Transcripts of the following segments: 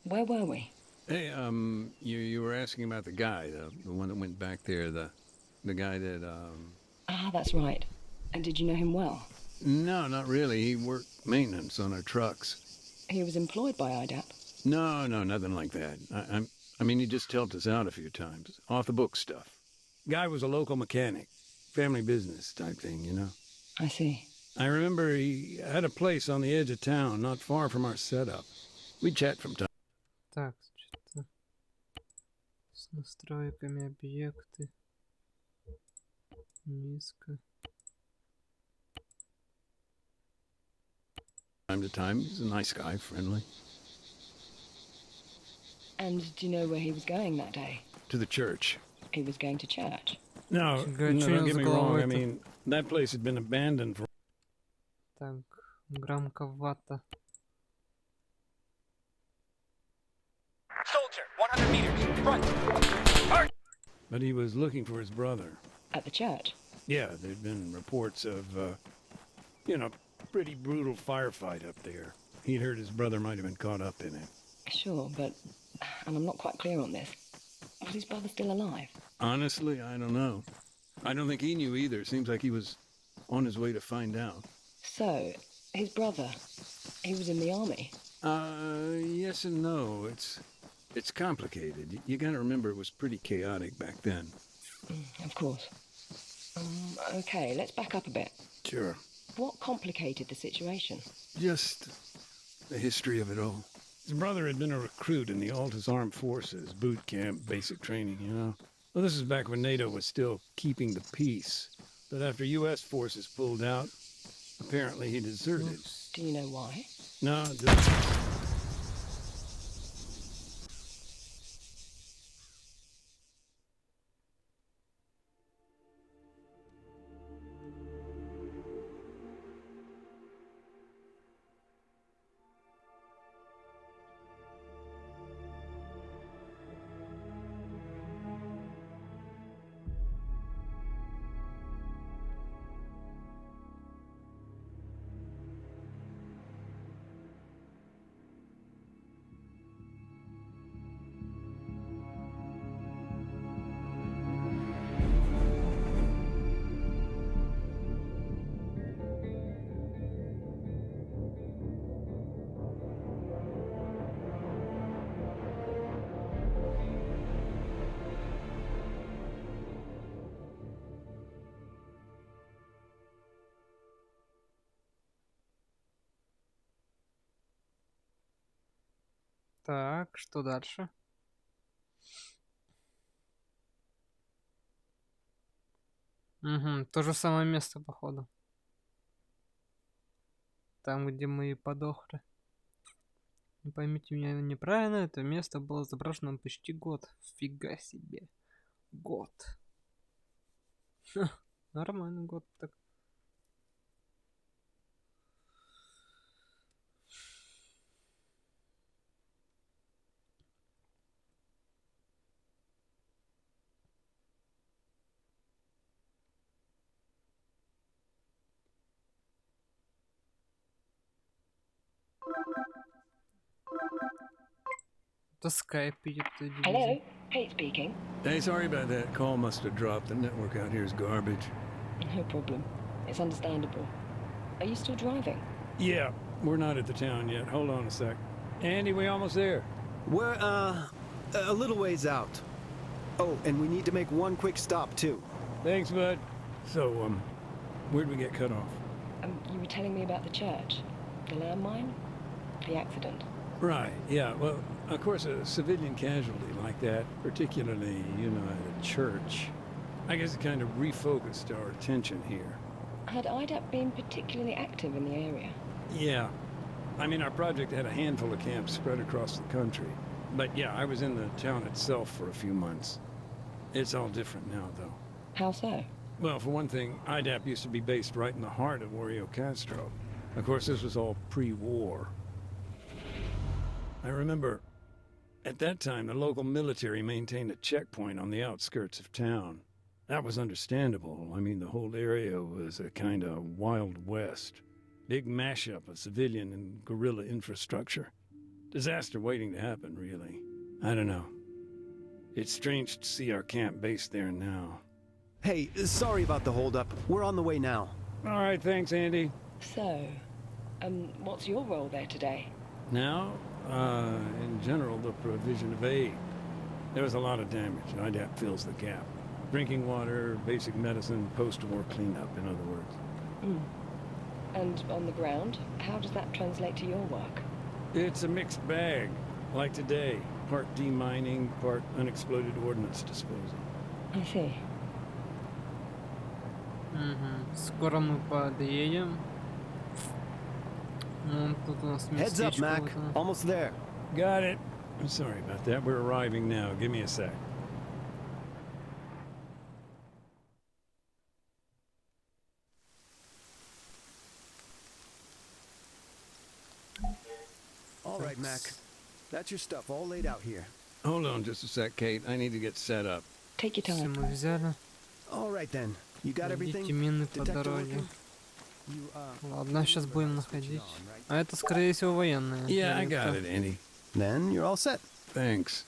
Where were we? Hey, you were asking about the guy, the one that went back there, the guy that, Ah, that's right. And did you know him well? No, not really. He worked maintenance on our trucks. He was employed by IDAP. No, nothing like that. I mean, he just helped us out a few times. Off the book stuff. Guy was a local mechanic. Family business type thing, you know? I see. I remember he had a place on the edge of town, not far from our setup. We'd chat from time. Так, что-то с настройками объекты. Низко. Time to time, he's a nice guy, friendly. And do you know where he was going that day? To the church. He was going to church. No, don't get me wrong. I mean, that place had been abandoned for... Так, громковато. Soldier, 100 meters, front. But he was looking for his brother. At the church? Yeah, there'd been reports of, you know, pretty brutal firefight up there. He'd heard his brother might have been caught up in it. Sure, but... And I'm not quite clear on this. Was his brother still alive? Honestly, I don't know. I don't think he knew either. Seems like he was on his way to find out. So, his brother, he was in the army? Yes and no. It's complicated. You gotta remember it was pretty chaotic back then. Of course. Okay, let's back up a bit. Sure. What complicated the situation? Just the history of it all. His brother had been a recruit in the Alta's Armed Forces, boot camp, basic training, you know. Well, this is back when NATO was still keeping the peace. But after U.S. forces pulled out, apparently he deserted. Do you know why? No, just... Так, что дальше? Угу, то же самое место, походу. Там, где мы и подохли. Не поймите меня неправильно, это место было заброшено почти год. Фига себе. Год. Ха, нормальный год так. Это скайп идет. Hello, Kate speaking. Hey, sorry about that. Call must have dropped. The network out here is garbage. No problem. It's understandable. Are you still driving? Yeah, we're not at the town yet. Hold on a sec. Andy, we almost there. We're, a little ways out. Oh, and we need to make one quick stop, too. Thanks, bud. So, where'd we get cut off? You were telling me about the church. The landmine? The accident. Right, yeah. Well, of course, a civilian casualty like that, particularly, you know, at a church, I guess it kind of refocused our attention here. Had IDAP been particularly active in the area? Yeah. I mean, our project had a handful of camps spread across the country. But yeah, I was in the town itself for a few months. It's all different now, though. How so? Well, for one thing, IDAP used to be based right in the heart of Rio Castro. Of course, this was all pre-war. I remember, at that time, the local military maintained a checkpoint on the outskirts of town. That was understandable. I mean, the whole area was a kind of Wild West. Big mashup of civilian and guerrilla infrastructure. Disaster waiting to happen, really. I don't know. It's strange to see our camp based there now. Hey, sorry about the holdup. We're on the way now. All right, thanks, Andy. So, what's your role there today? Now, in general, the provision of aid. There was a lot of damage. IDAP fills the gap. Drinking water, basic medicine, post-war cleanup, in other words. And on the ground, how does that translate to your work? It's a mixed bag. Like today, part demining, part unexploded ordnance disposal. I see. Скоро мы подъедем. Ну, тут у нас Heads up, местечко Mac. вот оно. Almost there. Got it. I'm sorry about that. We're arriving now. Give me a sec. All right, Mac. That's your stuff all laid out here. Hold on just a sec, Kate. I need to get set up. Take your Все time. мы взяли. All right then. You got everything? Найдите мины по Detector дороге. working? Ладно, сейчас будем находить. А это, скорее всего, военные. Yeah, I Или got кто? it, Andy. Then you're all set. Thanks.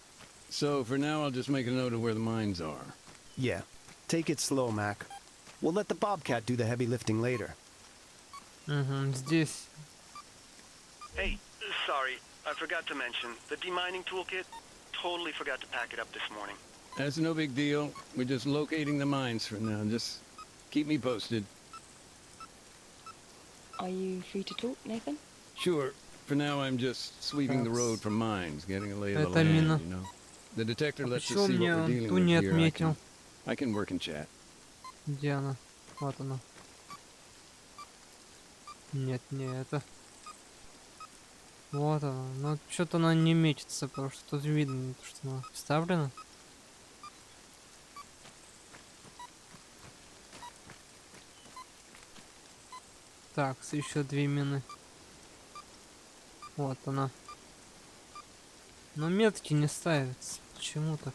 So for now, I'll just make a note of where the mines are. Yeah. Take it slow, Mac. We'll let the Bobcat do the heavy lifting later. Здесь. Hey, sorry, I forgot to mention, the demining toolkit, totally forgot to pack it up this morning. That's no big deal. We're just locating the mines for now. Just keep me posted. Are you free to talk, Nathan? Sure. For now, I'm just sweeping the road for mines, getting a lay of the Это land, мина. you know. The detector lets us Почему see what мне we're dealing ту with не here. отметил? I can work and chat. Где она? Вот она. Нет, не это. Вот она. Но что-то она не метится, потому что тут видно, что она вставлена. Так, еще 2 мины. Вот она. Но метки не ставятся. Почему так?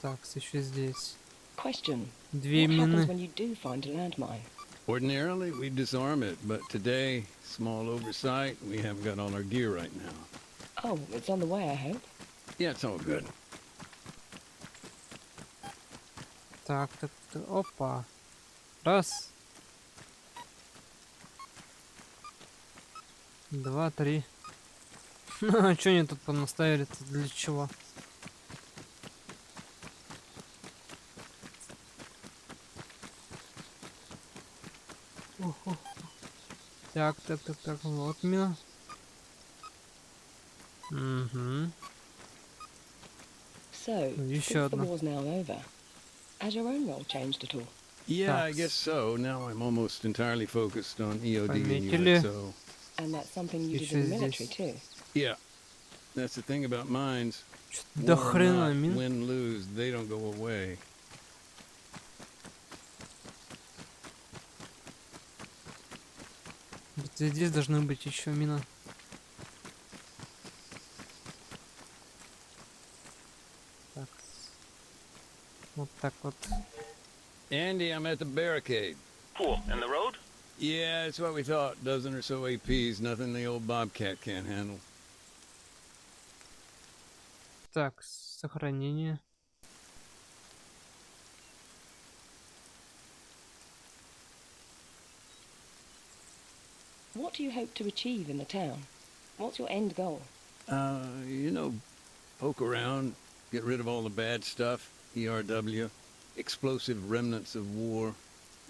Так, еще здесь. Question. 2 What happens мины. when you do find a landmine? Ordinarily, we disarm it, but today, small oversight, we haven't got all our gear right now. Oh, it's on the way, I hope. Yeah, it's all good. Так, так, так. Опа. Раз. 2, 3. А что они тут понаставили-то? Для чего? Охо. Так, так, так, так. Вот мина. Угу. So, Еще since the одна. war's now over, has your own role changed at all? Yeah, I Thanks. guess so. Now I'm almost entirely focused on EOD and Пометили. UXO. And that's something you did Еще in the military здесь. too. Yeah, that's the thing about mines. До War or хрена not, мин. win, lose, they don't go away. Вот здесь должны быть еще мина. Так. Вот так вот. Andy, I'm at the barricade. Cool, and the road? Yeah, it's what we thought. Dozen or so APs, nothing the old Bobcat can't handle. Так, сохранение. What do you hope to achieve in the town? What's your end goal? You know, poke around, get rid of all the bad stuff, ERW, explosive remnants of war.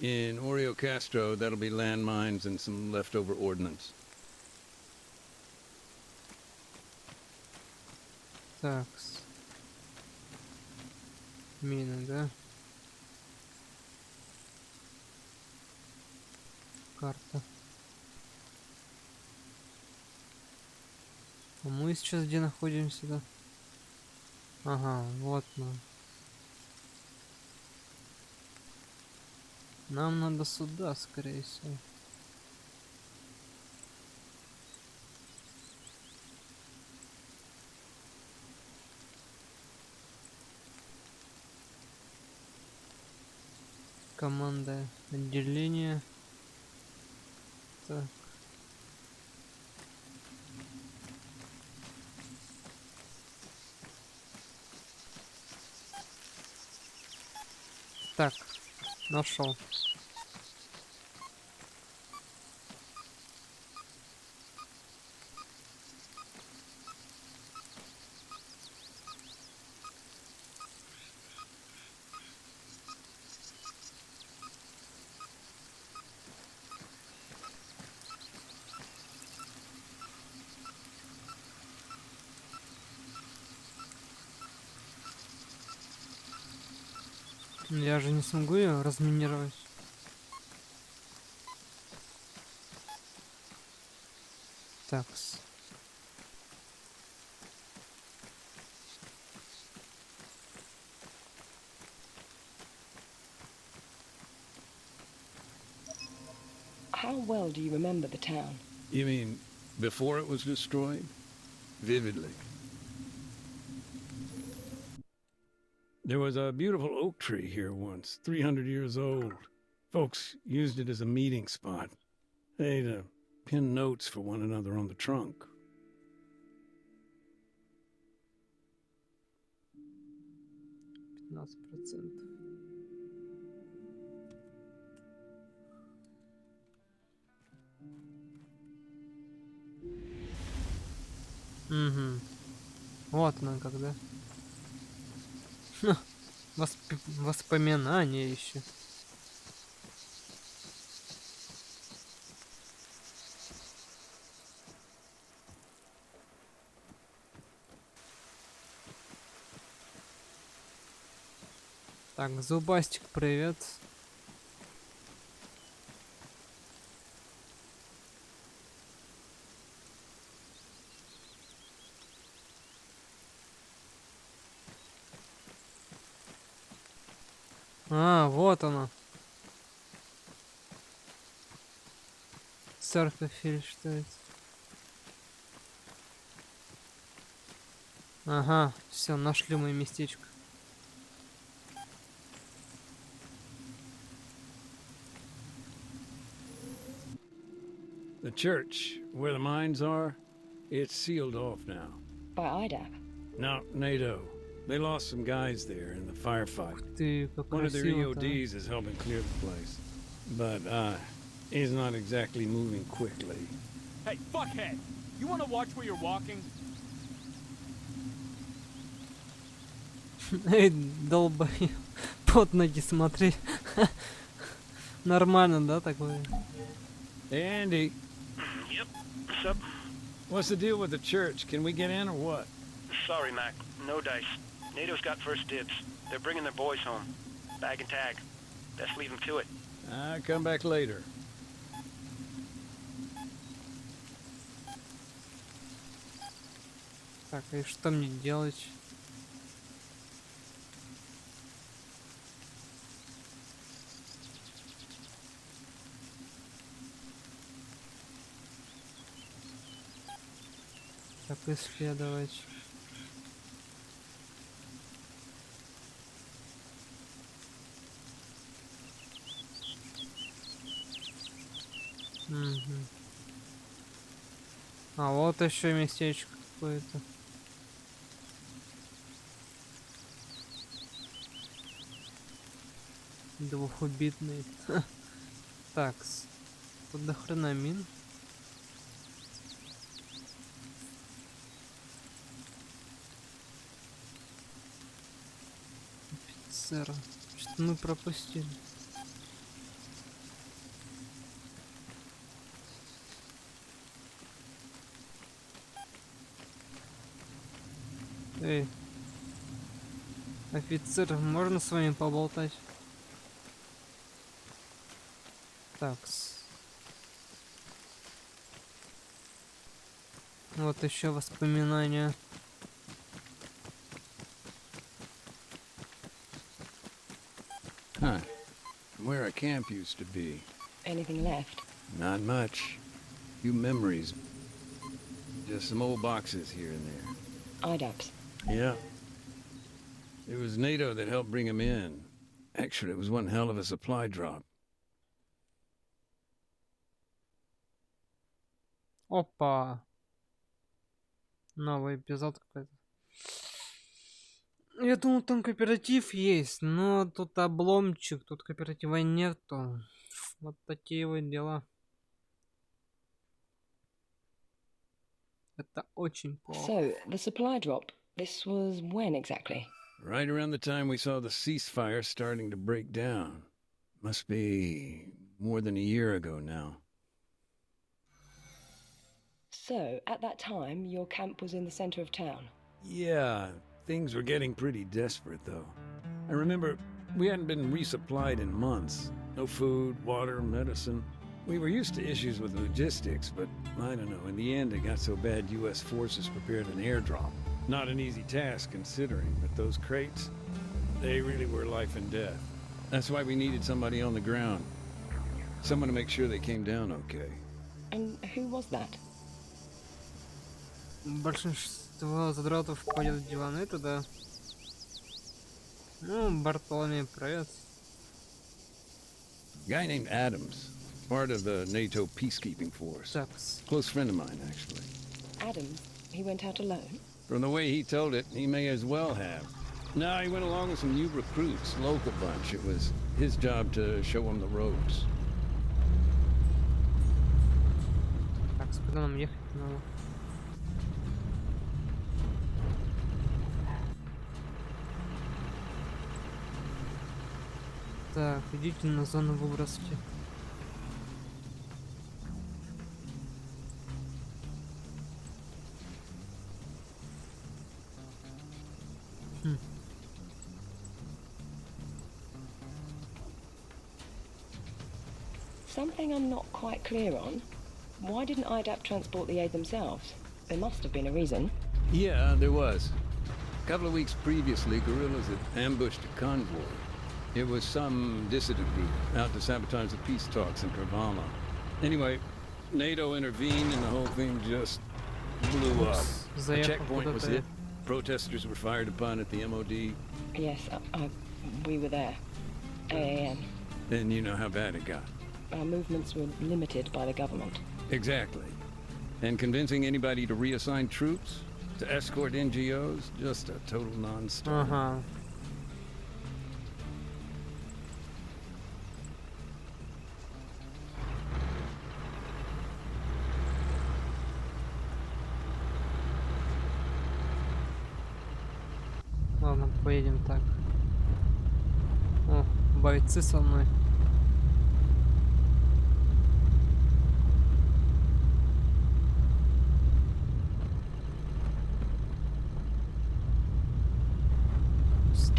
In Oreo Castro, that'll be landmines and some leftover ordnance. Так. Мины, да? Карта. А мы сейчас где находимся, да? Ага, вот мы. Нам надо сюда, скорее всего. Команда отделения. Так. Так, нашел. Я же не смогу ее разминировать. Такс. How well do you remember the town? You mean before it was destroyed? Vividly. There was a beautiful oak tree here once, 300 years old. Folks used it as a meeting spot. They'd pin notes for one another on the trunk. 15%. Угу. Вот она когда. Воспоминания еще. Так, Зубастик, привет. А, вот оно. Церковь или что это? Ага, все, нашли мы местечко. The church, where the mines are, it's sealed off now. By IDAP? No, NATO. They lost some guys there in the firefight. Ты как One of their красиво-то, а. EODs is helping clear the place. But, he's not exactly moving quickly. Hey, fuckhead! You wanna watch where you're walking? Эй, долбоёб. Под ноги смотри. Нормально, да, такое? Hey, Andy, Yep. What's up? what's the deal with the church? Can we get in or what? Sorry, Mac. No dice. NATO's got first dibs. They're bringing their boys home. Bag and tag. Best leave them to it. I'll come back later. Так, и что мне делать? Так, исследовать. Мгм. А вот еще местечко какое-то. Двухубитный. Так, тут до хрена мин. Офицера. Что мы пропустили? Эй, офицер, можно с вами поболтать? Такс. Вот еще воспоминания. Huh. Where our camp used to be. Anything left? Not much. Few memories. Just some old boxes here and there. IDAPs? Yeah. It was NATO that helped bring him in. Actually, it was one hell of a supply drop. Опа. Новый эпизод какой-то. Я думал, там кооператив есть, но тут обломчик, тут кооператива нету. Вот такие вот дела. Это очень плохо. So, the supply drop, this was when exactly? Right around the time we saw the ceasefire starting to break down. Must be more than a year ago now. So, at that time, your camp was in the center of town. Yeah, things were getting pretty desperate, though. I remember we hadn't been resupplied in months. No food, water, medicine. We were used to issues with logistics, but I don't know, in the end it got so bad U.S. forces prepared an airdrop. Not an easy task considering, but those crates, they really were life and death. That's why we needed somebody on the ground. Someone to make sure they came down okay. And who was that? Большинство задротов входят в диваны туда. Ну, Бартоломей, привет. Guy named Adams, part of the NATO peacekeeping force. Такс. Close friend of mine, actually. Adam, he went out alone? From the way he told it, he may as well have. No, he went along with some new recruits, local bunch. It was his job to show them the ropes. Так, куда нам ехать надо? Так, идите на зону выброски. Something I'm not quite clear on. Why didn't IDAP transport the aid themselves? There must have been a reason. Yeah, there was. A couple of weeks previously, guerrillas had ambushed a convoy. It was some dissident group out to sabotage the peace talks in Carvalho. Anyway, NATO intervened and the whole thing just blew up. A checkpoint was hit. Protesters were fired upon at the MOD. Yes, we were there. AAN. Then you know how bad it got. Our movements were limited by the government. Exactly. And convincing anybody to reassign troops, to escort NGOs, just a total non-starter. Ага. Ладно, поедем так. О, бойцы со мной.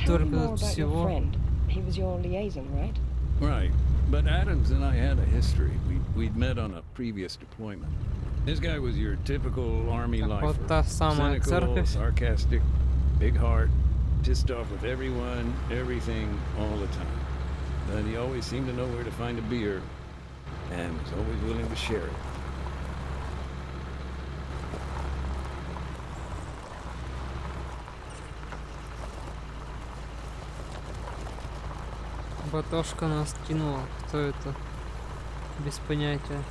Tell me Столько more тут about your всего. friend. He was your liaison, right? Right. But Adams and I had a history. We'd met on a previous deployment. This guy was your typical army Так, lifer. вот та самая Cynical, церковь. sarcastic, big heart, pissed off with everyone, everything, all the time. But he always seemed to know where to find a beer, and was always willing to share it. Батошка нас кинула. Кто это? Без понятия.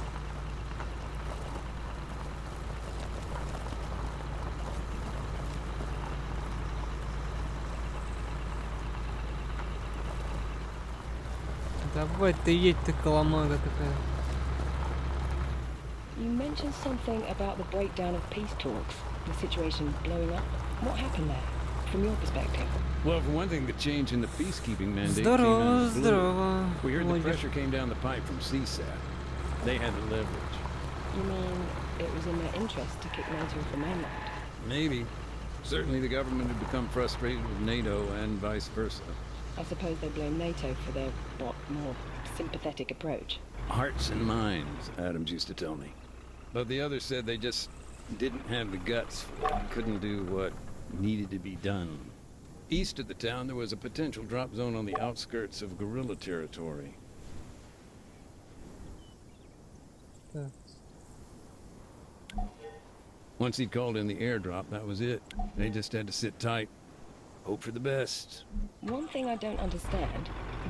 Давай ты едь, ты коломага такая. You mentioned something about the breakdown of peace talks, the situation blowing up. What happened there, from your perspective? Well, for one thing, the change in the peacekeeping mandate Здорово, came out of the blue. здорово. We heard the Водишь. pressure came down the pipe from CSAT. They had the leverage. You mean it was in their interest to kick NATO off the mainland? Maybe. Certainly the government had become frustrated with NATO and vice versa. I suppose they blame NATO for their, more sympathetic approach. Hearts and minds, Adams used to tell me. But the others said they just didn't have the guts, couldn't do what needed to be done. East of the town, there was a potential drop zone on the outskirts of guerrilla territory. Так. Once he'd called in the airdrop, that was it. They just had to sit tight, hope for the best. One thing I don't understand,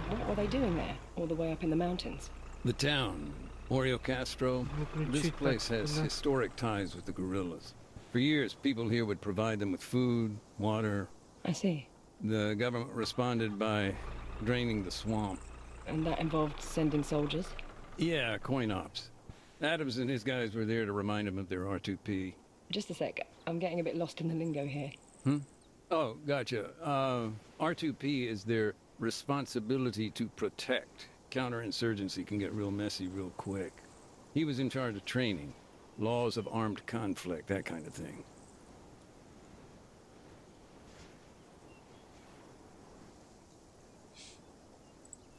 what were they doing there, all the way up in the mountains? The town, Oreo Castro, this Выключить place так, has да. historic ties with the guerrillas. For years, people here would provide them with food, water. I see. The government responded by draining the swamp. And that involved sending soldiers? Yeah, coin ops. Adams and his guys were there to remind them of their R2P. Just a sec. I'm getting a bit lost in the lingo here. Oh, gotcha. R2P is their responsibility to protect. Counterinsurgency can get real messy real quick. He was in charge of training, laws of armed conflict, that kind of thing.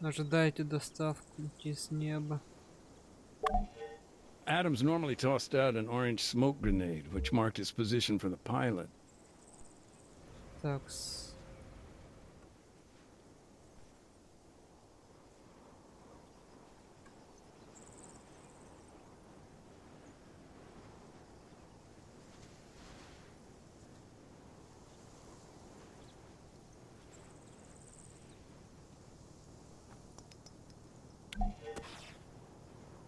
Ожидайте доставку с неба. Adams normally tossed out an orange smoke grenade, which marked his position for the pilot. Такс.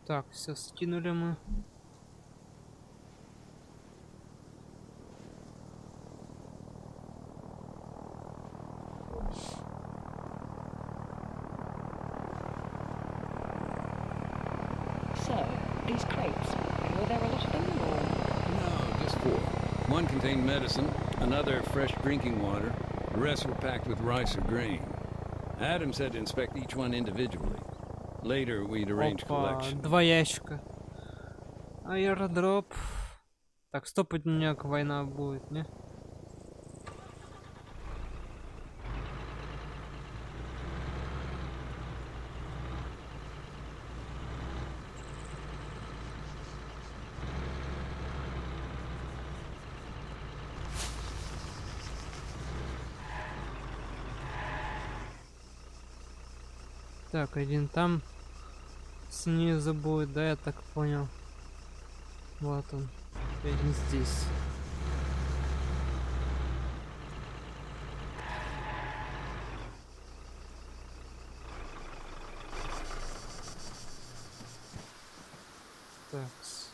Так, все скинули мы. So, these crates, were there a lot of them, or...? No, just 4. One contained medicine, another fresh drinking water. The rest were packed with rice or grain. Adams had to inspect each one individually. Later, we'd arrange Опа, collection. 2 ящика. Аэродроп. Так, стопудняк война будет, не? Так, один там снизу будет, да, я так понял. Вот он. Один здесь. Такс.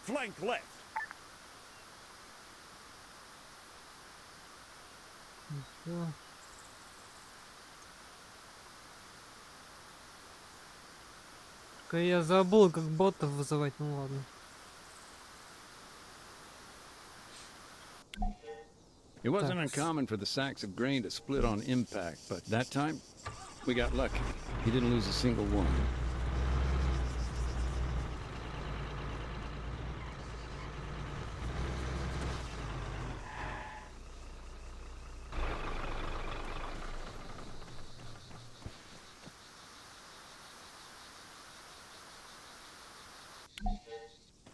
Flank left. Всё. Только я забыл, как ботов вызывать, ну ладно. It wasn't Thanks. uncommon for the sacks of grain to split on impact, but that time, we got lucky. He didn't lose a single one.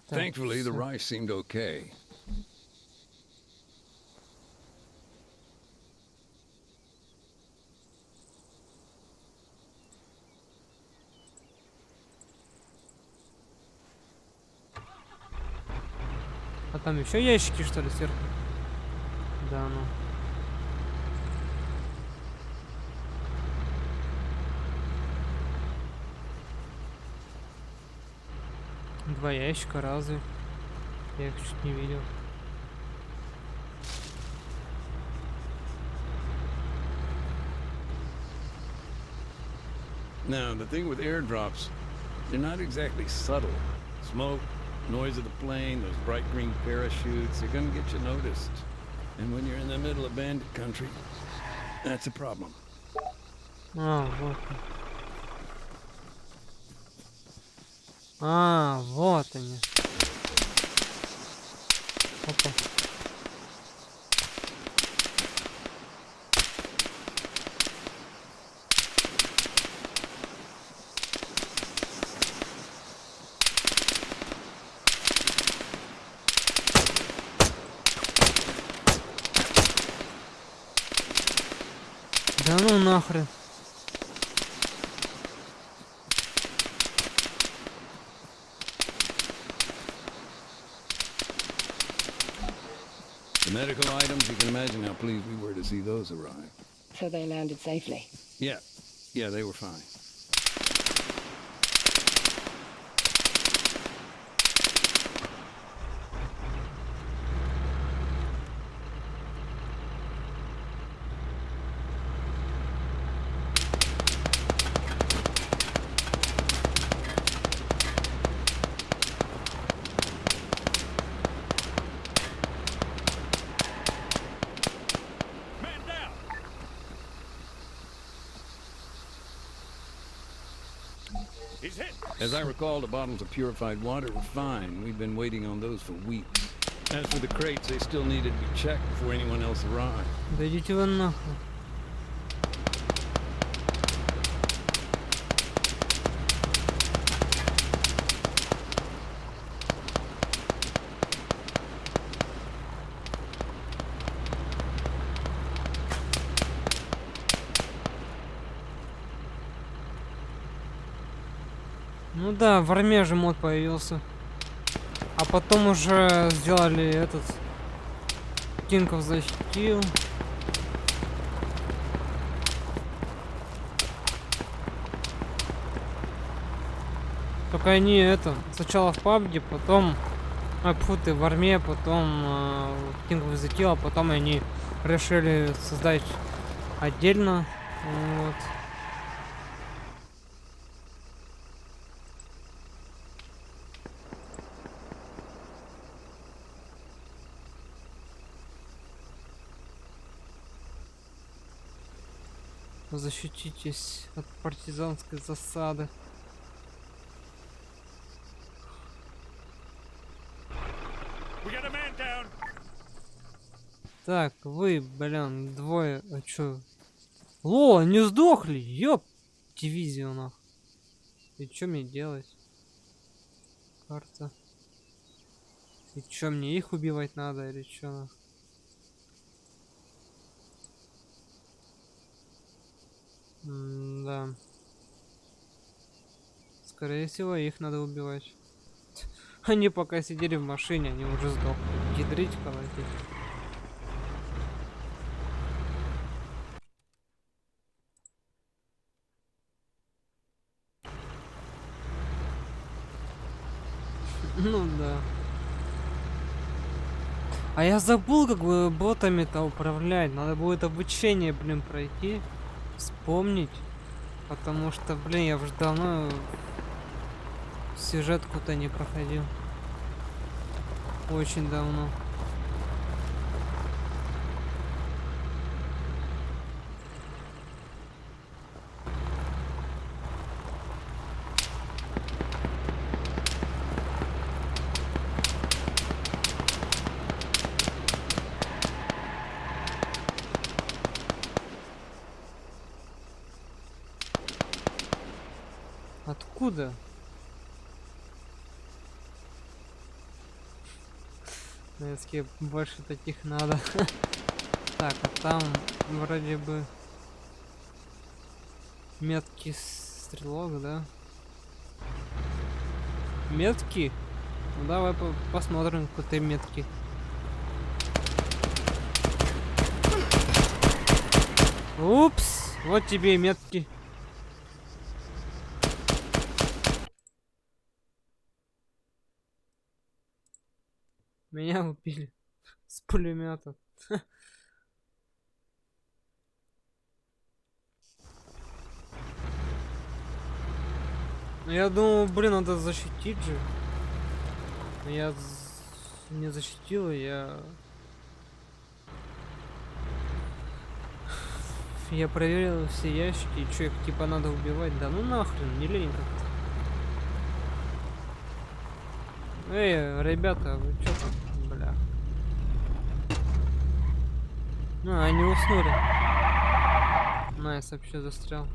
Так, Thankfully, the всё. rice seemed okay. А там еще ящики, что ли, сверху? Да, ну. Два ящика, разве? Я их чуть не видел. Now, the thing with airdrops, they're not exactly subtle. Smoke, noise of the plane, those bright green parachutes, they're gonna get you noticed. And when you're in the middle of bandit country, that's a problem. А, вот. А, вот они. Опа. Да ну нахрен. The medical medical items, you can imagine how pleased we were to see those arrive. So they landed safely. Yeah, they were fine. Man down! He's hit! As I recall, the bottles of purified water were fine. We've been waiting on those for weeks. As for the crates, they still needed to be checked before anyone else arrived. Да идите вы нахуй. Ну да, в Арме же мод появился. А потом уже сделали этот... Кинков защитил. Только они это... Сначала в PUBG, потом... в Арме, потом... Кинков защитил, а потом они решили создать отдельно. Вот. Защититесь от партизанской засады. We got a man down! Так, вы, блин, двое, а чё? Ло, не сдохли, ёп, дивизию нах. И чё мне делать? Карта. И чё, мне их убивать надо или чё нах? Да. Скорее всего, их надо убивать. Они пока сидели в машине, они уже сдохли. Ядрить, колотить. Ну да. А я забыл, как бы ботами-то управлять. Надо будет обучение, блин, пройти. Вспомнить. Потому что, блин, я уже давно сюжетку-то не проходил. Очень давно. Откуда? Если больше таких надо. Так, а там вроде бы меткий стрелок, да? Метки? Ну давай посмотрим, какой ты метки. Упс, вот тебе и метки. Меня убили с пулемета. Ну я думал, блин, надо защитить же. Но я не защитил, я проверил все ящики, и чё, их типа надо убивать? Да ну нахрен, не лень как-то. Эй, ребята, вы чё там? Бля. А, они уснули. Найс, вообще застрял.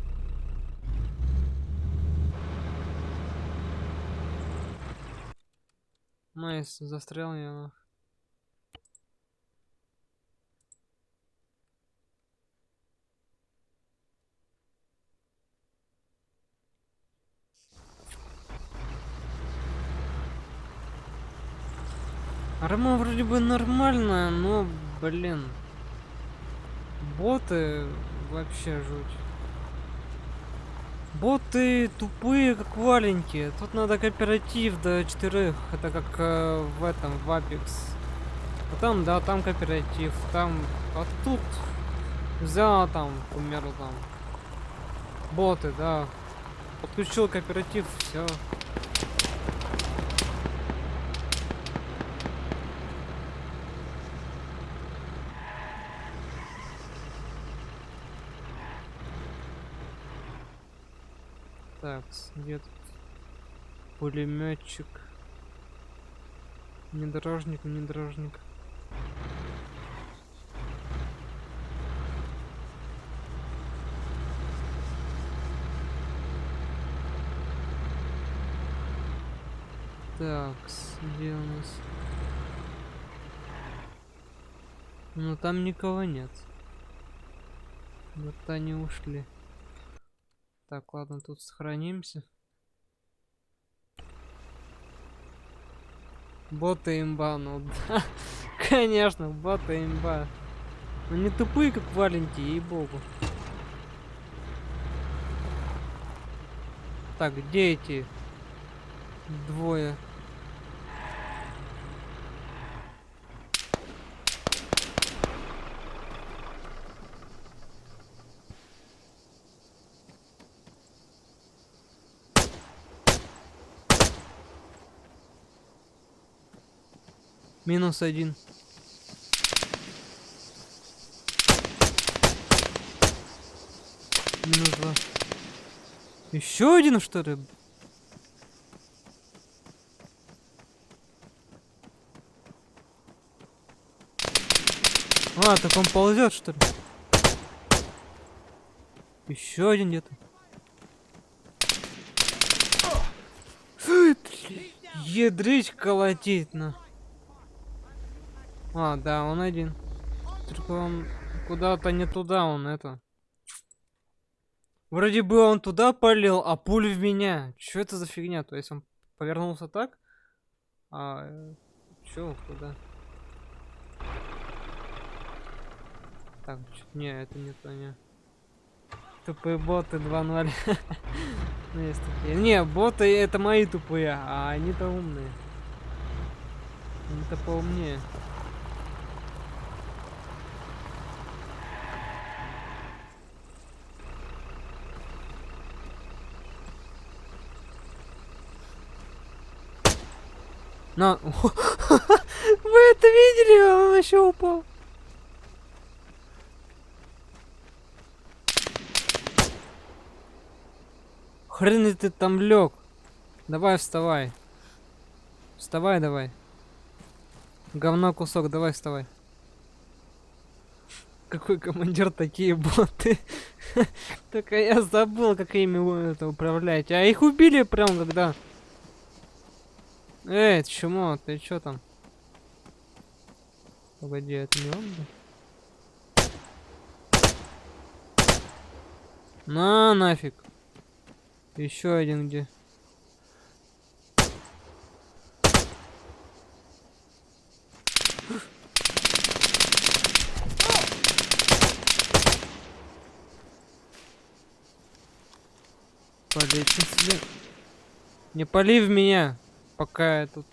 Найс, застрял я. Арма вроде бы нормальная, но, Блин. Боты вообще жуть. Боты тупые, как валенькие. Тут надо кооператив до 4. Это как в этом, в Apex. А там, да, там кооператив. Там, а тут взял там, к примеру, там. Боты, да. Подключил кооператив, все. Так, где тут пулеметчик? Внедорожник, внедорожник. Так, где у нас? Ну там никого нет. Вот они ушли. Так, ладно, тут сохранимся. Боты имба, ну да. Конечно, боты имба. Ну не тупые, как валенькие, ей-богу. Так, где эти двое? -1. -2. Еще один, что ли? А, так он ползет, что ли? Еще один где-то. Ядрить колотить, на. А, да, он один. Только он куда-то не туда, он это. Вроде бы он туда полил, а пуль в меня. Что это за фигня? То есть он повернулся так? Чё, куда? Так, не, это не то, не. Тупые боты 2.0. Ну, есть такие. Не, боты это мои тупые, а они-то умные. Они-то поумнее. На. Вы это видели? Он еще упал. Хрен ты там лег. Давай, вставай. Вставай, давай. Говно кусок, давай, вставай. Какой командир, такие боты. Только я забыл, как ими это управлять. А их убили прям когда. Эй, чмо, ты чё там? Погоди, это не он, да? На, нафиг. Еще один где? Полечи себе. Не пали в меня, пока я тут.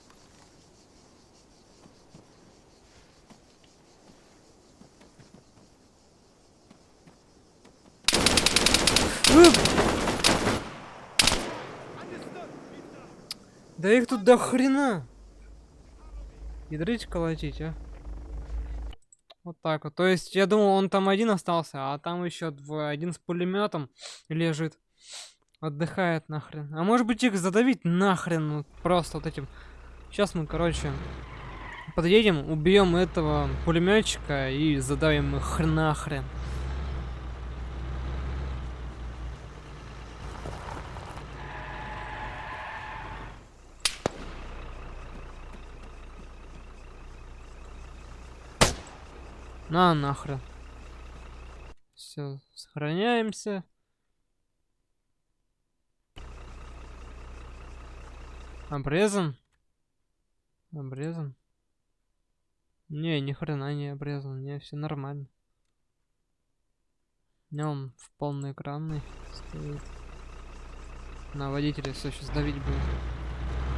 Да их тут до хрена. Ядрить колотить, а? Вот так вот. То есть я думал, он там один остался, а там еще один с пулеметом лежит. Отдыхает нахрен. А может быть их задавить нахрен, ну, просто вот этим. Сейчас мы, короче, подъедем, убьем этого пулеметчика и задавим их нахрен. На нахрен. Все, сохраняемся. Обрезан. Обрезан. Не, ни хрена не обрезан, не, все нормально. Не, он в полный экранный стоит. На водителя все сейчас давить будет.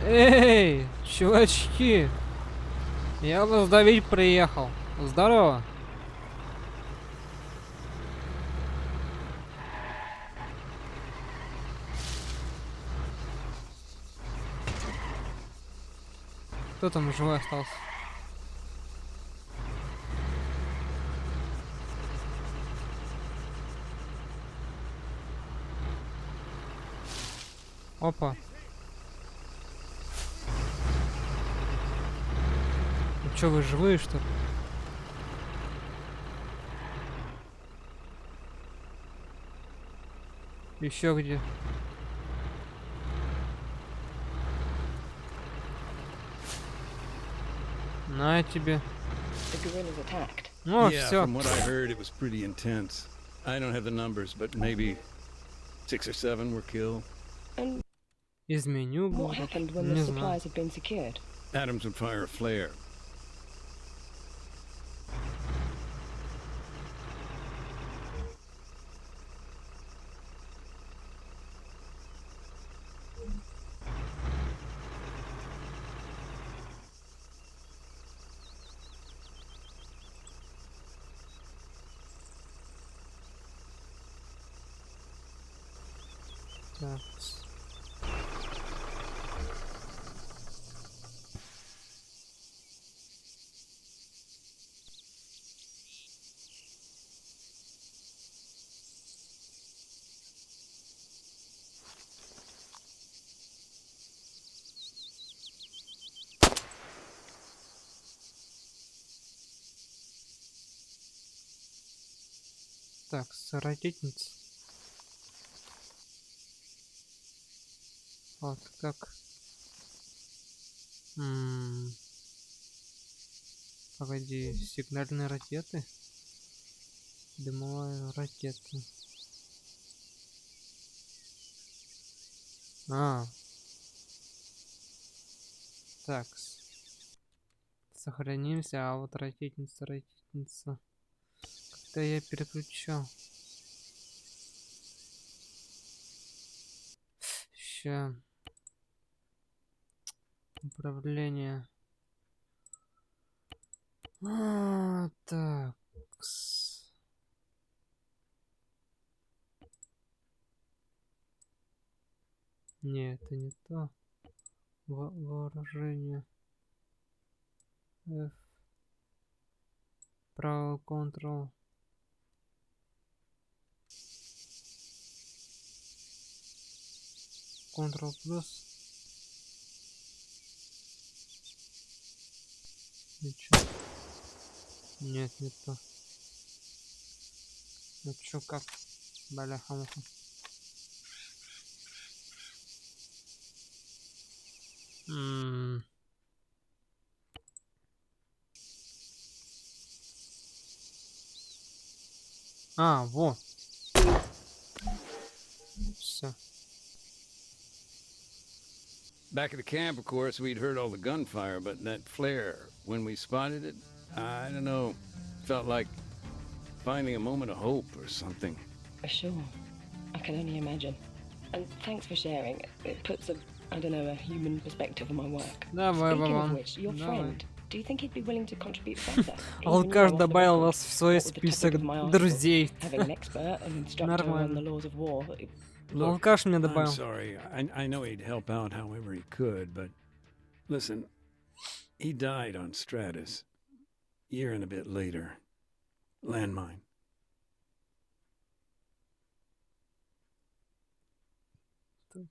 Эй, чувачки! Я вас давить приехал. Здорово. Кто там живой остался? Опа. Ну чё, вы живые, что ли? Еще где? На тебе. The gorillas attacked. Ну, Yeah, все. from what I heard, it was pretty intense. I don't have the numbers, but maybe 6 or 7 were killed. And Из меню what будет. happened when the Не знаю. supplies had been secured? Adams would fire a flare. Так. Так, сородительница. Вот как. Погоди, сигнальные ракеты. Дымовая ракета. Так. Сохранимся, а вот ракетница. Как-то я переключал. Ща. Управление. Так. Не, это не то. Вооружение. F. Правый Ctrl. Ctrl плюс. Ничего. Нет, не то. Ну чё, как? Бляха-муха. Во. Всё. Back at the camp, of course, we'd heard all the gunfire, but that flare, when we spotted it, I don't know, felt like finding a moment of hope or something. Sure. I can only imagine. And thanks for sharing. It puts a human perspective on my work. Давай, Speaking of Вован. which, your Давай. friend, do you think he'd be willing to contribute further? Алкаш добавил вас в свой список друзей. Having an expert and instructor on the laws of war. Алкаш меня I'm добавил. sorry. I know he'd help out however he could, but listen, he died on Stratus. Year and a bit later. Landmine.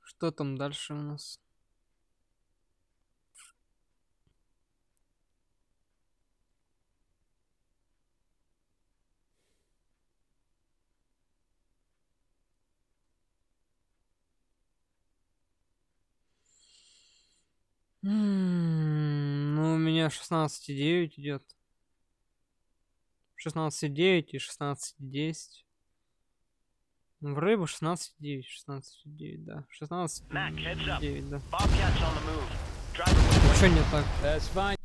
Что там дальше у нас? Ну, у меня 16,9 идет. 16,9 и 16,10. В рыбу 16,9, 16,9, да. 16,9, да. Bobcat's on the move. Driver was Что не так? That's fine.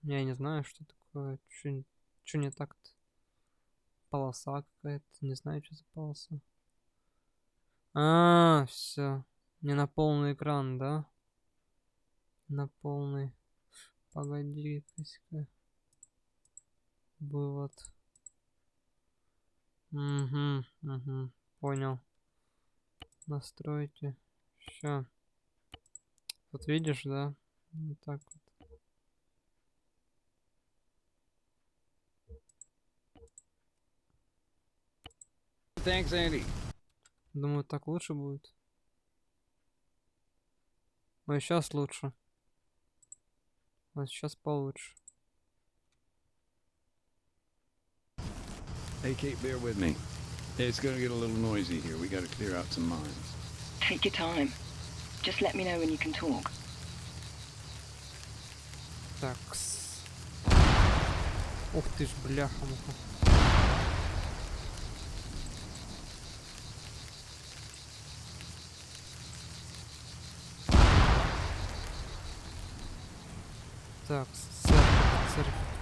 Я не знаю, что такое. Что не так-то? Полоса какая-то. Не знаю, что за полоса. А, все. Не на полный экран, да? На полный. Погоди-ка. Вывод. Угу. Понял. Настройте. Все. Вот видишь, да? Вот так вот. Thanks, Andy. Думаю, так лучше будет. Ой, сейчас лучше. Вот сейчас получше. Hey, Kate, bear with me. It's gonna get a little noisy here. We gotta clear out some minds. Take your time. Just let me know when you can talk. Так. Ух ты ж, бляха-муха. Так,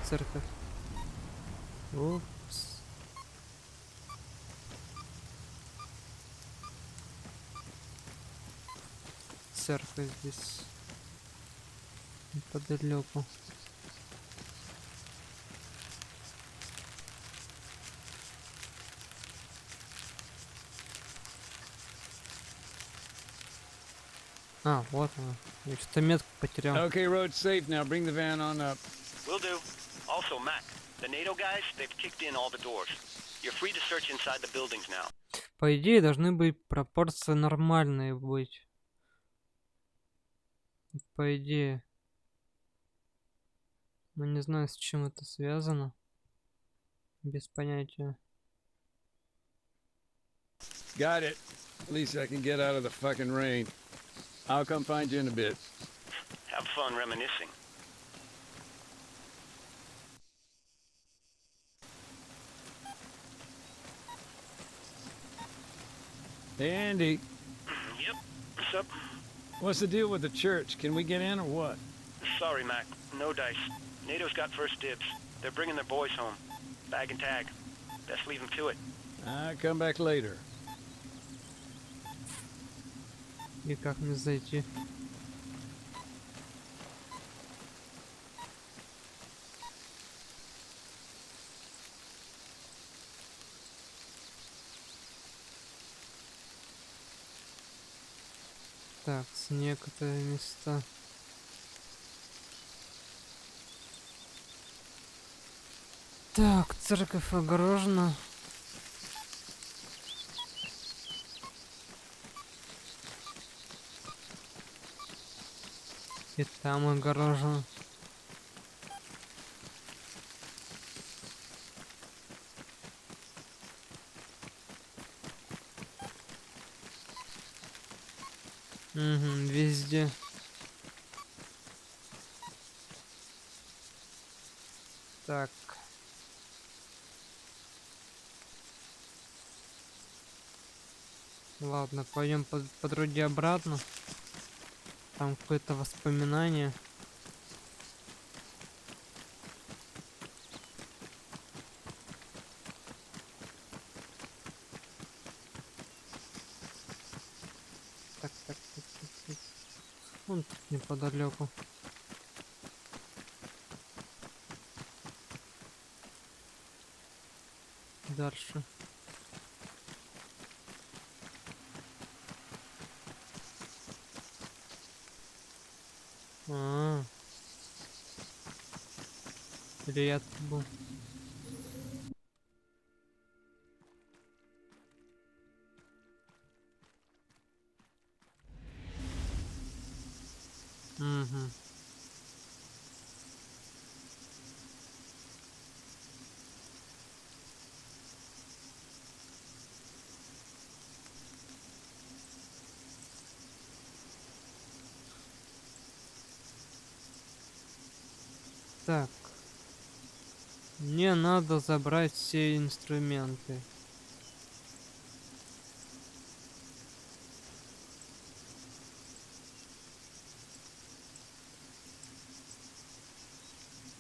церковь. Упс. Церковь здесь неподалеку. А, вот она. Я что-то метку потерял. Okay, road's safe now. Bring the van on up. Will do. Also, Mac, the NATO guys, they've kicked in all the doors. You're free to search inside the buildings now. По идее, должны быть пропорции нормальные быть. По идее. Но не знаю, с чем это связано. Без понятия. Got it. At least I can get out of the fucking rain. I'll come find you in a bit. Have fun reminiscing. Hey, Andy. Yep. What's up? What's the deal with the church? Can we get in or what? Sorry, Mac. No dice. NATO's got first dibs. They're bringing their boys home. Bag and tag. Best leave them to it. I'll come back later. И как мне зайти? Так, с некоторые места. Так, церковь огорожена. И там огорожено. Угу, везде. Так. Ладно, пойдем по дороге обратно. Там какое-то воспоминание. Так. Вон тут неподалеку. Дальше. Или я тут был? Угу. Так. Мне надо забрать все инструменты.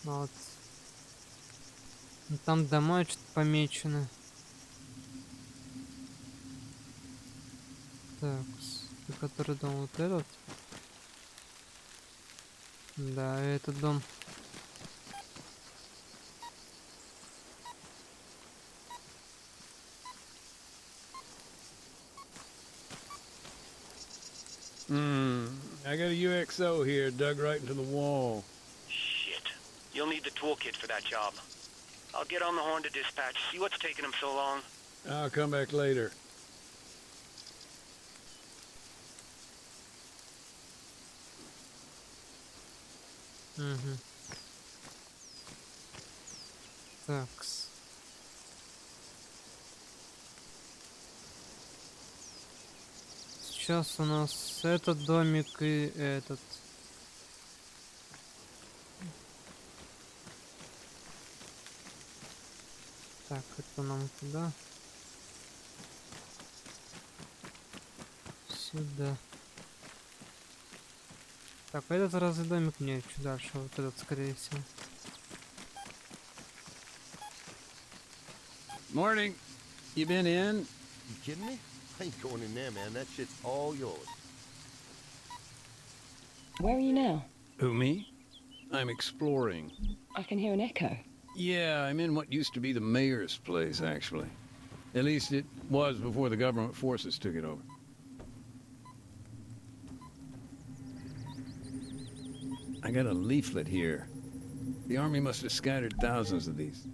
Вот. Ну, там дома что-то помечены. Так, и который дом? Вот этот? Да, этот дом. I got a UXO here dug right into the wall. Shit. You'll need the toolkit for that job. I'll get on the horn to dispatch, see what's taking them so long. I'll come back later. Угу. Такс. Сейчас у нас этот домик и этот. Так, это нам куда? Сюда. Так, а этот разве домик? Нет, чуть дальше. Вот этот, скорее всего. Morning. You been in? You kidding me? I ain't going in there, man. That shit's all yours. Where are you now? Who, me? I'm exploring. I can hear an echo. Yeah, I'm in what used to be the mayor's place, actually. At least it was before the government forces took it over. I got a leaflet here. The army must have scattered thousands of these.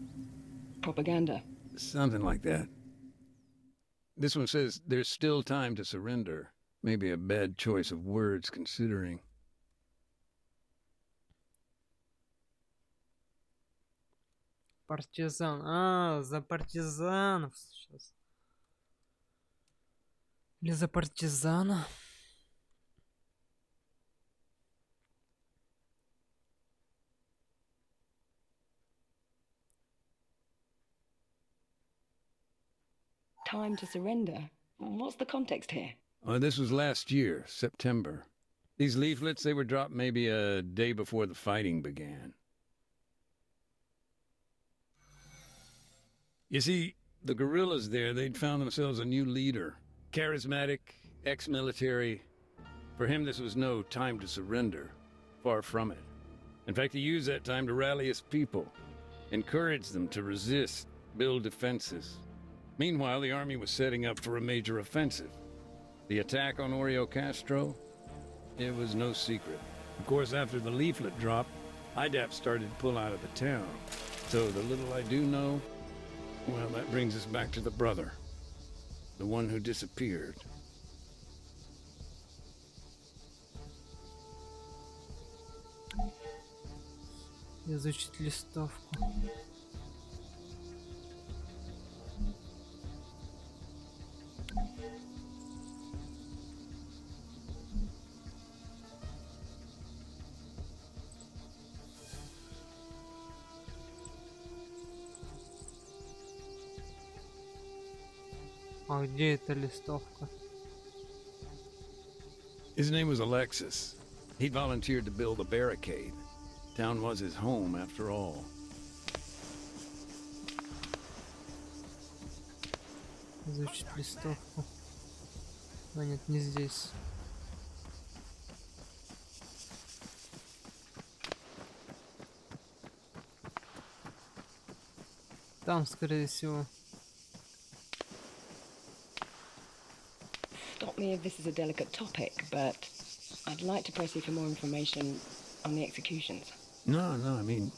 Propaganda. Something like that. This one says there's still time to surrender. Maybe a bad choice of words considering. Партизан. А, за партизанов сейчас. Или за партизана. Time to surrender. What's the context here? This was last year, September. These leaflets, they were dropped maybe a day before the fighting began. You see, the guerrillas there, they'd found themselves a new leader. Charismatic, ex-military. For him, this was no time to surrender. Far from it. In fact, he used that time to rally his people. Encourage them to resist, build defenses. Meanwhile, the army was setting up for a major offensive. The attack on Oreo Castro? It was no secret. Of course, after the leaflet dropped, IDAP started to pull out of the town. So the little I do know, well, that brings us back to the brother. The one who disappeared. Изучить листовку. А где эта листовка? His name was Alexis. He'd volunteered to build a barricade. Town was his home, after all. Изучить листовку. А нет, не здесь. Там, скорее всего. Stop me if this is a delicate topic, but I'd like to press you for more information on the executions. No, I mean,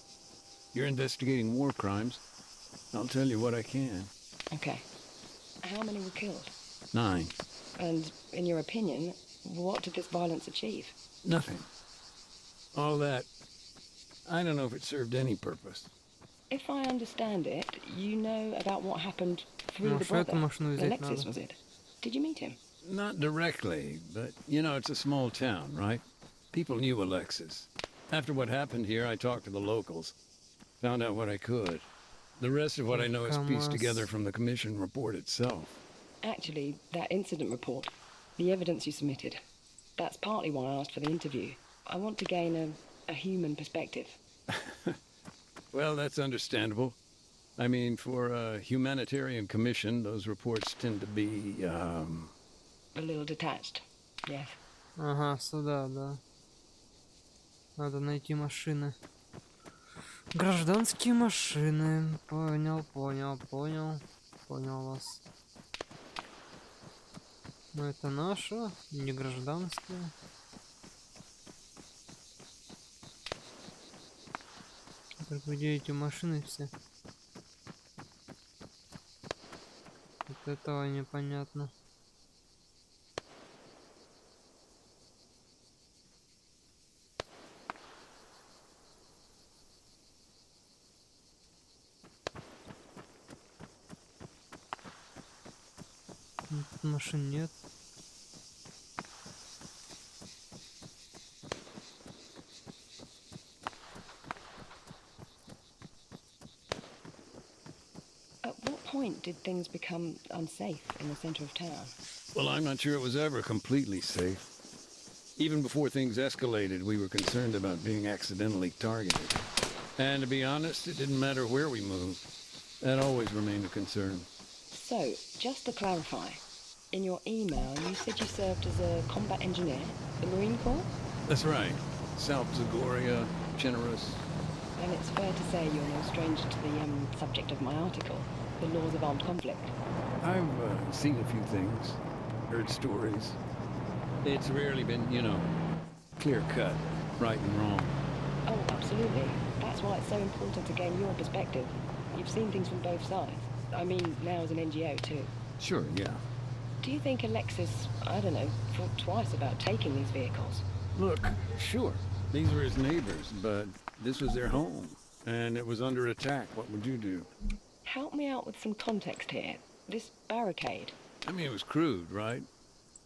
you're investigating war crimes. I'll tell you what I can. Okay. How many were killed? 9. And, in your opinion, what did this violence achieve? Nothing. All that, I don't know if it served any purpose. If I understand it, you know about what happened through the Может, эту brother. машину взять Alexis, надо. was it? Did you meet him? Not directly, but, you know, it's a small town, right? People knew Alexis. After what happened here, I talked to the locals. Found out what I could. The rest of what I know is pieced together from the commission report itself. Actually, that incident report, the evidence you submitted, that's partly why I asked for the interview. I want to gain a human perspective. Well, that's understandable. I mean, for a humanitarian commission, those reports tend to be, A little detached, yes. Ага, сюда, да. Надо найти машины. Гражданские машины. Понял, понял, понял. Понял вас. Но это наша, не гражданские. Так где эти машины все? Вот этого непонятно. Тут машин нет. At what point did things become unsafe in the center of town? well, I'm not sure it was ever completely safe. Even before things escalated, we were concerned about being accidentally targeted. And to be honest, it didn't matter where we moved. That always remained a concern. So, just to clarify, in your email you said you served as a combat engineer, the Marine Corps? That's right. South Zagoria, generous. Then it's fair to say you're no stranger to the subject of my article, the laws of armed conflict. I've seen a few things, heard stories. It's rarely been, you know, clear-cut, right and wrong. Oh, absolutely. That's why it's so important to gain your perspective. You've seen things from both sides. I mean, now as an NGO too. Sure, yeah. Do you think Alexis, I don't know, thought twice about taking these vehicles? Look, sure, these were his neighbors, but this was their home, and it was under attack. What would you do? Help me out with some context here. This barricade. I mean, it was crude, right?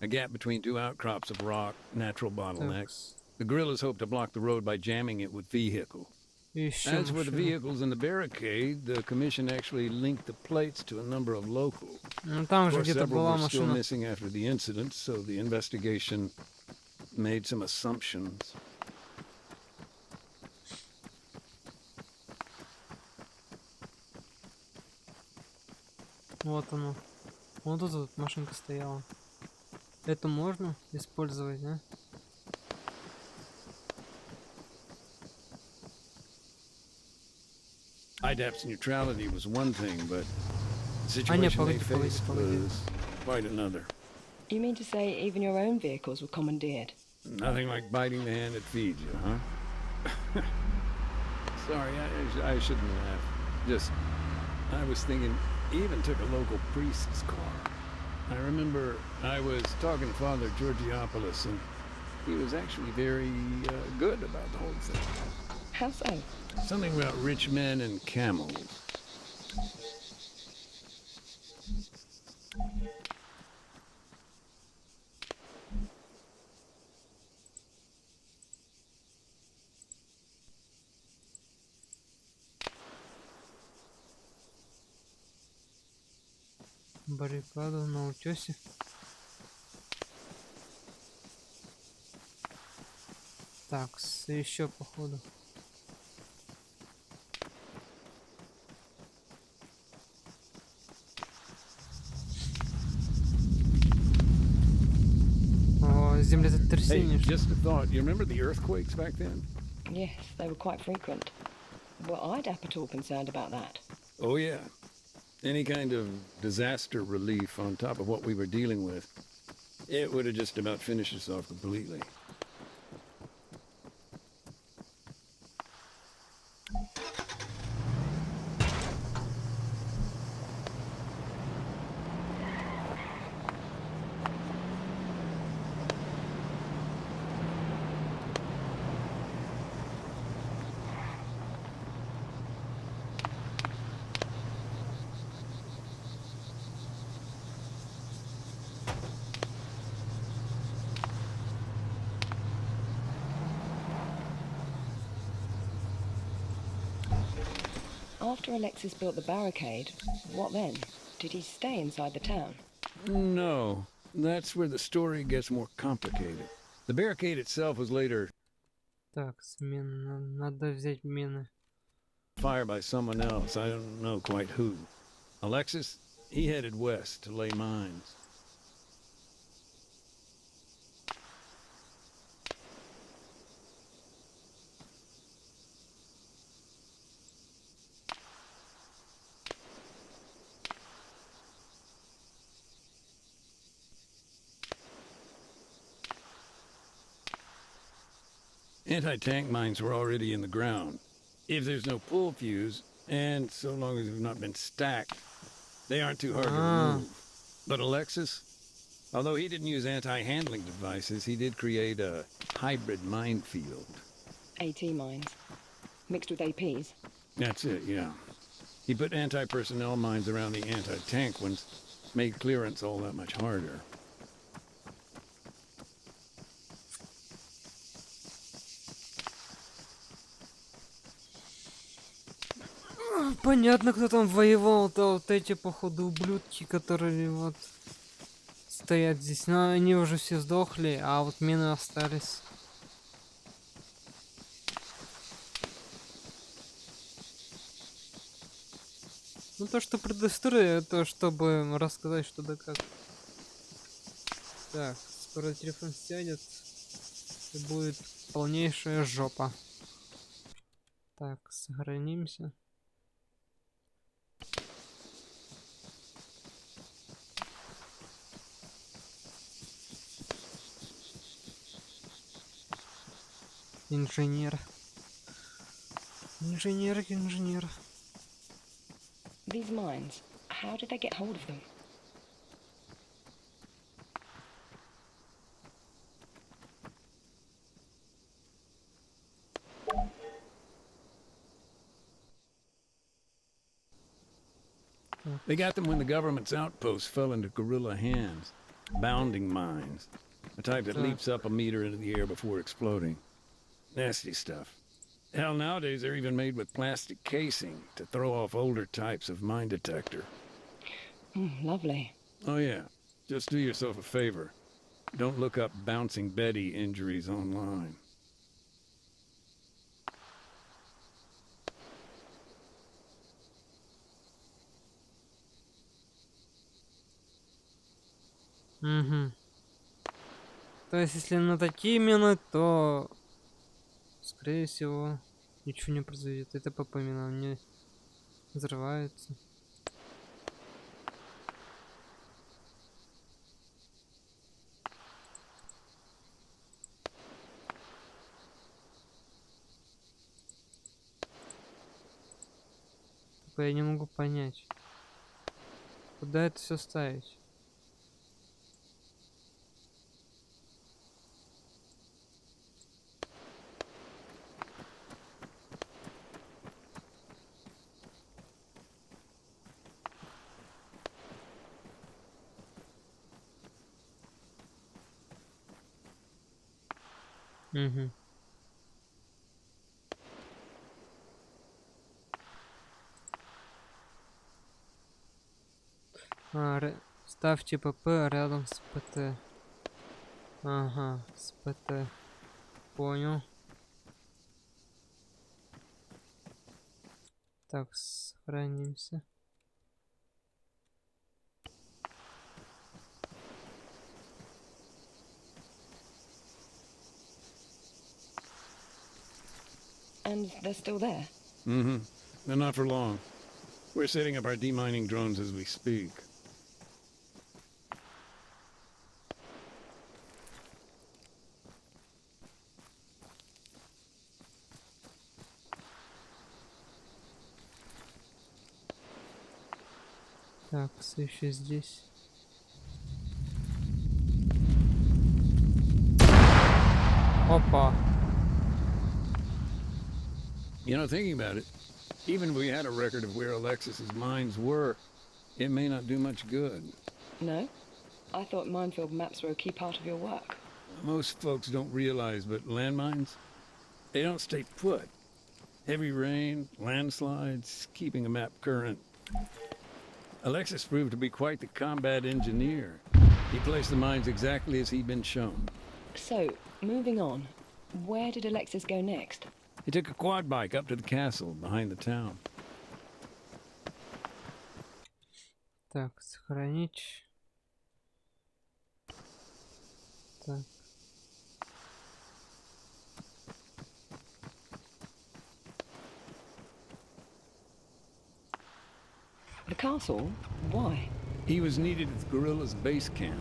A gap between two outcrops of rock, natural bottleneck. Так, The guerrillas hoped to block the road by jamming it with vehicles. еще As for the машины. vehicles in the barricade, the commission actually linked the plates to a number of locals. Ну там Of же course, где-то several была were still машина. missing after the incident, so the investigation made some assumptions. Вот оно. Вот тут вот машинка стояла. Это можно использовать, да? IDAP's neutrality was one thing, but the А, не, situation they погоди, faced погоди. was quite another. You mean to say even your own vehicles were commandeered? Nothing like biting the hand that feeds you, huh? Sorry, I shouldn't laugh. Just, I was thinking, he even took a local priest's car. I remember I was talking to Father Georgiopoulos, and he was actually very good about the whole thing. How so? Something about rich men and camels. Баррикада на утесе. Так, еще походу. О, Hey, землетрясение. just a thought. You remember the earthquakes back then? Yes, they were quite frequent. Were IDAP at all concerned about that? Oh, yeah. Any kind of disaster relief on top of what we were dealing with, it would have just about finished us off completely. After Alexis built the barricade, what then? Did he stay inside the town? No, that's where the story gets more complicated. The barricade itself was later... Так, смена. Надо взять мены. fire by someone else. I don't know quite who. Alexis, he headed west to lay mines. Anti-tank mines were already in the ground. If there's no pull fuse, and so long as they've not been stacked, they aren't too hard to remove. But Alexis, although he didn't use anti-handling devices, he did create a hybrid minefield. AT mines. Mixed with APs. That's it, yeah. He put anti-personnel mines around the anti-tank ones, made clearance all that much harder. Понятно, кто там воевал-то, вот эти, походу, ублюдки, которые вот стоят здесь. Но они уже все сдохли, а вот мины остались. Ну, то, что предыстория, это чтобы рассказать, что да как. Так, скоро телефон сядет, и будет полнейшая жопа. Так, сохранимся. Инженер. Инженер. These mines, how did they get hold of them? They got them when the government's outposts fell into guerrilla hands. Bounding mines. A type that leaps up a meter into the air before exploding. Nasty stuff. Hell, nowadays they're even made with plastic casing to throw off older types of mine detector. Lovely. Oh yeah, just do yourself a favor. Don't look up Bouncing Betty injuries online. Угу. То есть, если на такие мины, то, скорее всего, ничего не произойдет. Это по поминам не взрывается. Только я не могу понять, куда это все ставить. Угу. Ставьте ПП рядом с ПТ. Ага, с ПТ. Понял. Так, сохранимся. And they're still there? Mm-hmm. And not for long. We're setting up our demining drones as we speak. Так, еще здесь. Опа. You know, thinking about it, even if we had a record of where Alexis's mines were, it may not do much good. No? I thought minefield maps were a key part of your work. Most folks don't realize, but landmines, they don't stay put. Heavy rain, landslides, keeping a map current. Alexis proved to be quite the combat engineer. He placed the mines exactly as he'd been shown. So, moving on. Where did Alexis go next? He took a quad bike up to the castle behind the town. Так, сохранить. Так. The castle? Why? He was needed at the guerrillas' base camp.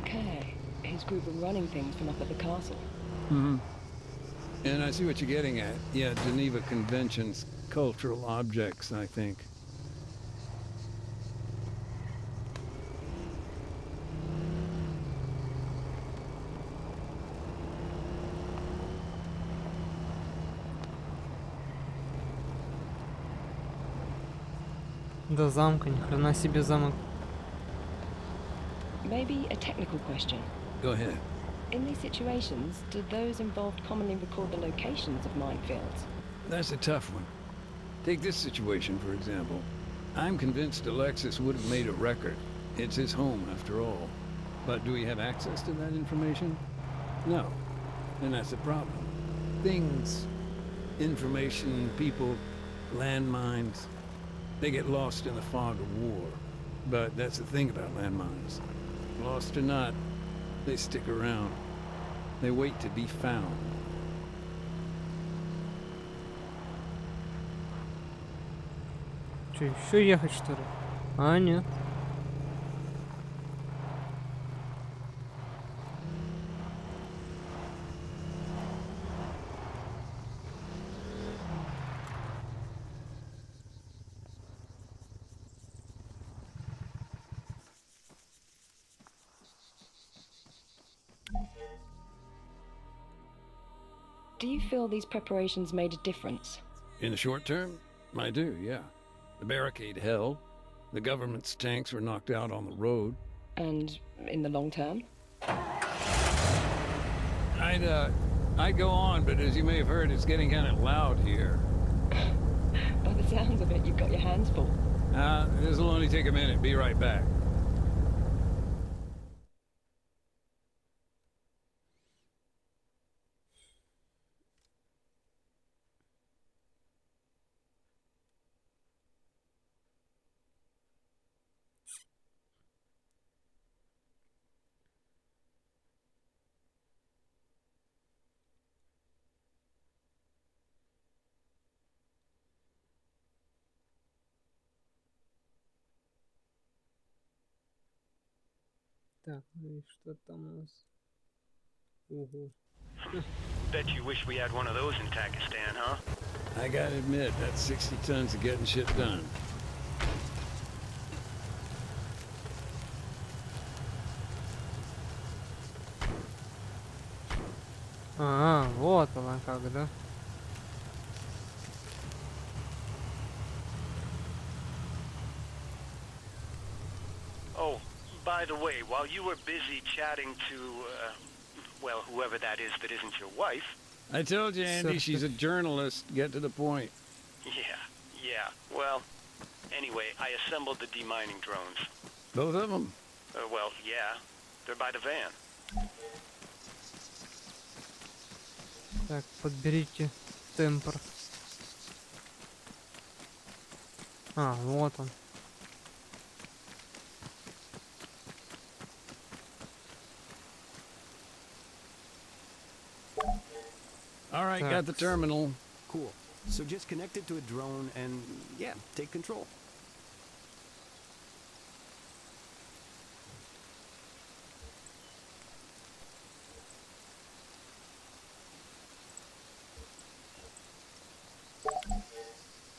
Okay. His group were running things from up at the castle. Mm-hmm. And I see what you're getting at. Yeah, Geneva Convention's cultural objects, I think. До замка, ни хрена себе замок. Maybe a technical question. Go ahead. In these situations, do those involved commonly record the locations of minefields? That's a tough one. Take this situation, for example. I'm convinced Alexis would have made a record. It's his home, after all. But do we have access to that information? No. And that's a problem. Things, information, people, landmines, they get lost in the fog of war. But that's the thing about landmines. Lost or not, they stick around. They wait to be found. Че, еще ехать, что ли? А, нет. Do you feel these preparations made a difference? In the short term, I do, yeah. The barricade held. The government's tanks were knocked out on the road. And in the long term? I'd go on, but as you may have heard, it's getting kind of loud here. By the sounds of it, you've got your hands full. This'll only take a minute. Be right back. Так, ну и что там у нас? Ого. Bet you wish we had one of those in Pakistan, huh? I gotta admit, that's 60 tons of getting shit done. А, вот она как, да? Oh, by the way, while you were busy chatting to, well, whoever that is that isn't your wife. I told you, Andy, she's a journalist. Get to the point. Yeah. Well, anyway, I assembled the demining drones. Both of them? Well, yeah. They're by the van. Так, подберите темпор. А, вот он. All right, got the terminal. Cool. So just connect it to a drone and, yeah, take control.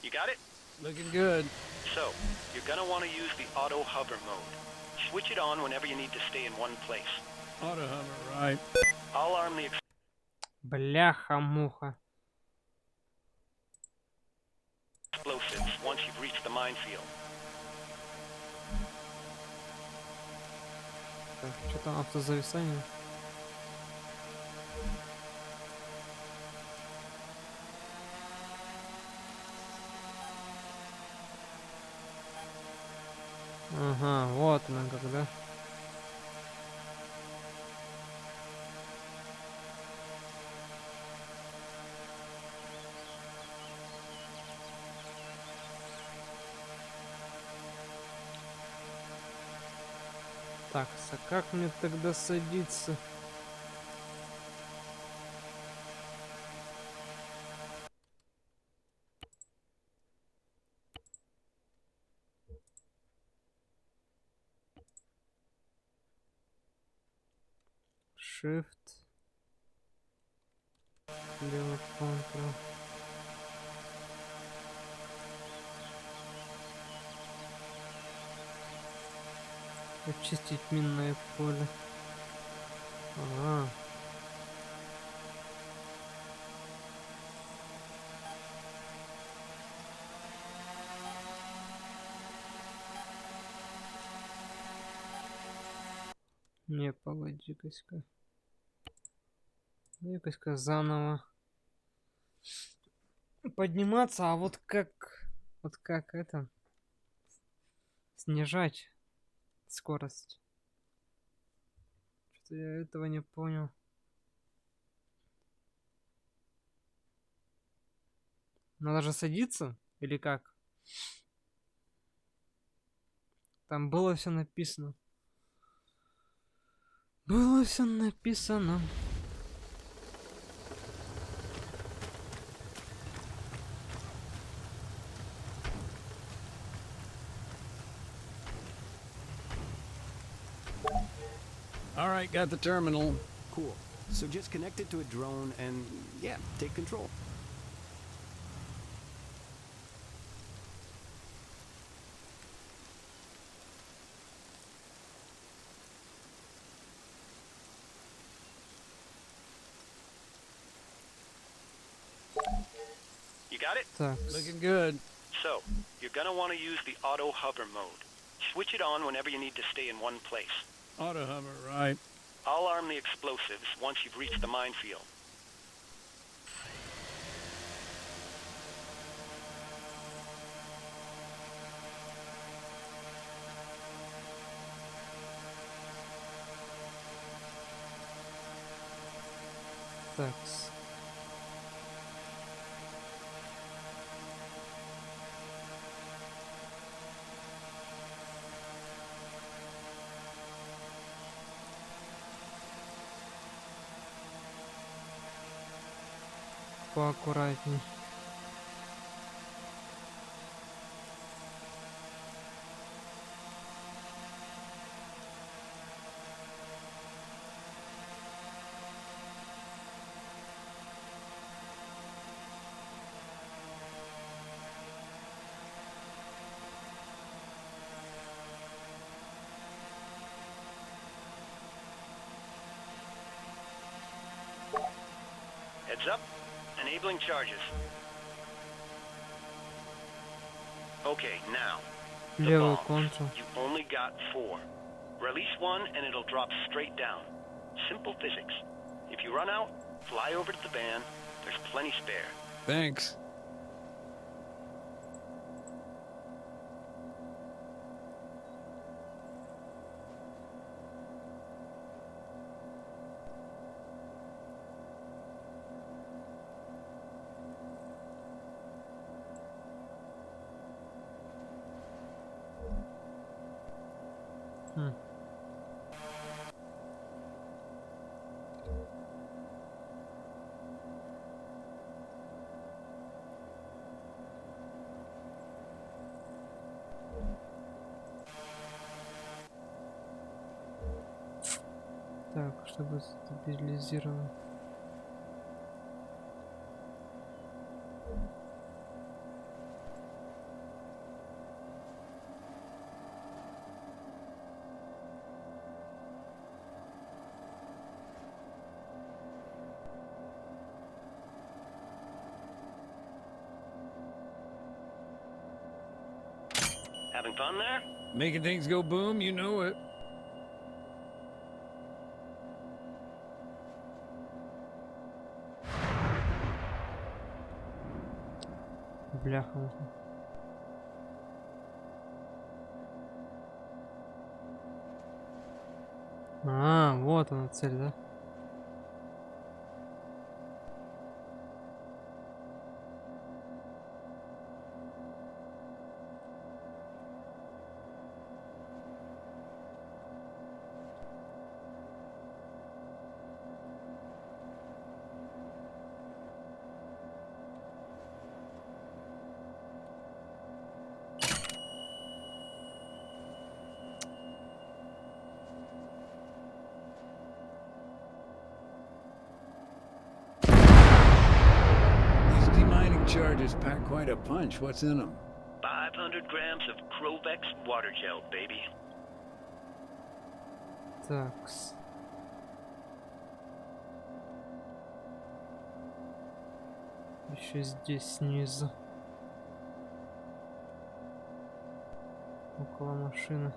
You got it? Looking good. So, you're gonna want to use the auto hover mode. Switch it on whenever you need to stay in one place. Auto hover, right. I'll arm the Бляха-муха. explosives once you've reached the minefield. Так, что там автозависание? Ага, вот она когда. Так, а как мне тогда садиться? Shift. Левый Ctrl. Очистить минное поле. Ага. Не, погоди-ка. Дай-ка заново подниматься, а вот как это снижать скорость? Что-то я этого не понял. Надо же садиться или как? Там было все написано. Было все написано. All right, got the terminal. Cool. So just connect it to a drone and, yeah, take control. You got it? Так. Looking good. So, you're gonna want to use the auto hover mode. Switch it on whenever you need to stay in one place. Auto hover, right. I'll arm the explosives once you've reached the minefield. Так. Поаккуратней. Heads up. Enabling charges. Okay, now. The Левый bombs. Ctrl. You only got 4. Release one and it'll drop straight down. Simple physics. If you run out, fly over to the van. There's plenty spare. Thanks. Так, чтобы стабилизировать. Having fun there? Making things go boom, you know it. Бляха. А, вот она цель, да? just packed quite a punch. What's in them? 500 grams of Crovex water gel, baby. Такс. Еще здесь снизу. Около машины.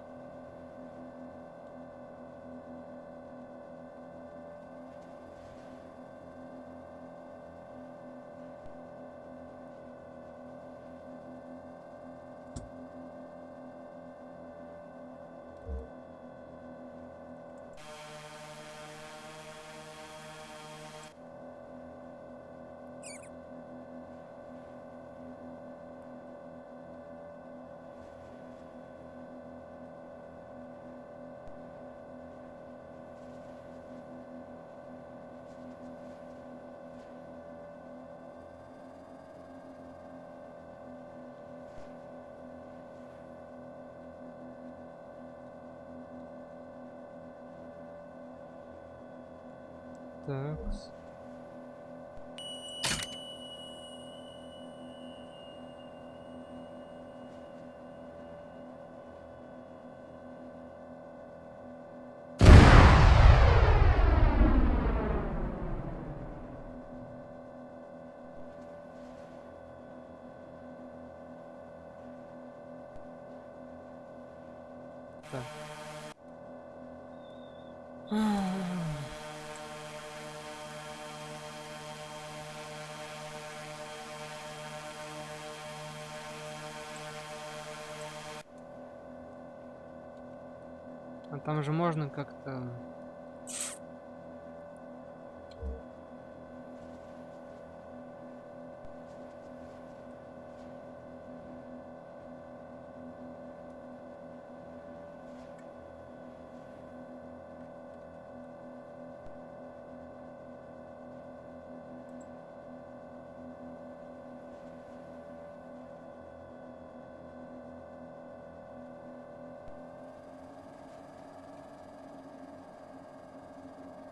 Такс. Так. А там же можно как-то...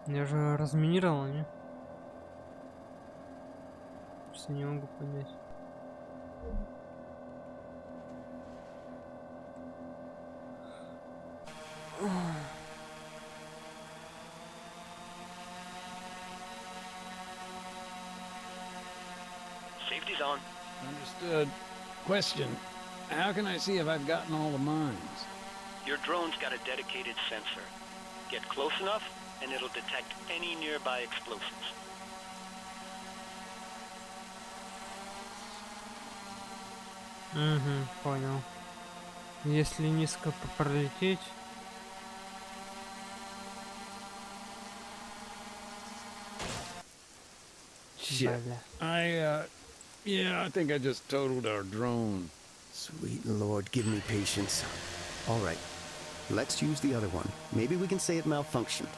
Я же разминировал, не? Просто не могу понять. Safety's on. Understood. Question. How can I see if I've gotten all the mines? Your drone's got a dedicated sensor. Get close enough, and it'll detect any nearby explosives. Угу, понял. Если низко пролететь... Shit. Бля. Yeah, I think I just totaled our drone. Sweet Lord, give me patience. All right, let's use the other one. Maybe we can say it malfunctioned.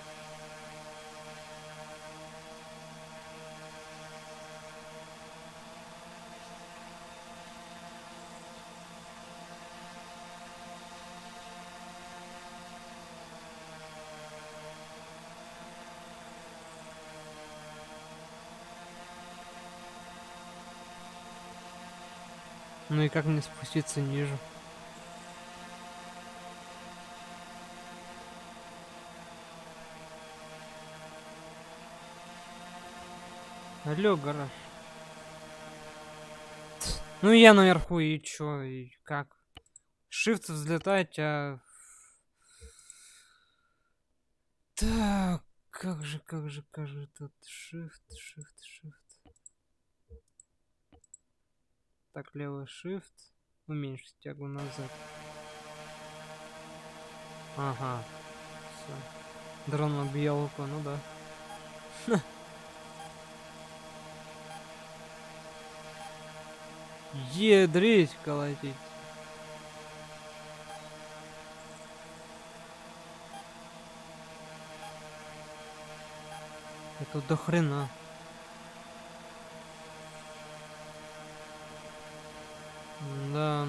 Ну и как мне спуститься ниже? Алло, гараж. Ну я наверху, и чё, и как? Shift взлетать, а... Так, как же тут Shift. Так, левый Shift. Уменьшить тягу назад. Ага. Все. Дрон объелку, ну да. Ядрить колотить. Это до хрена. Да.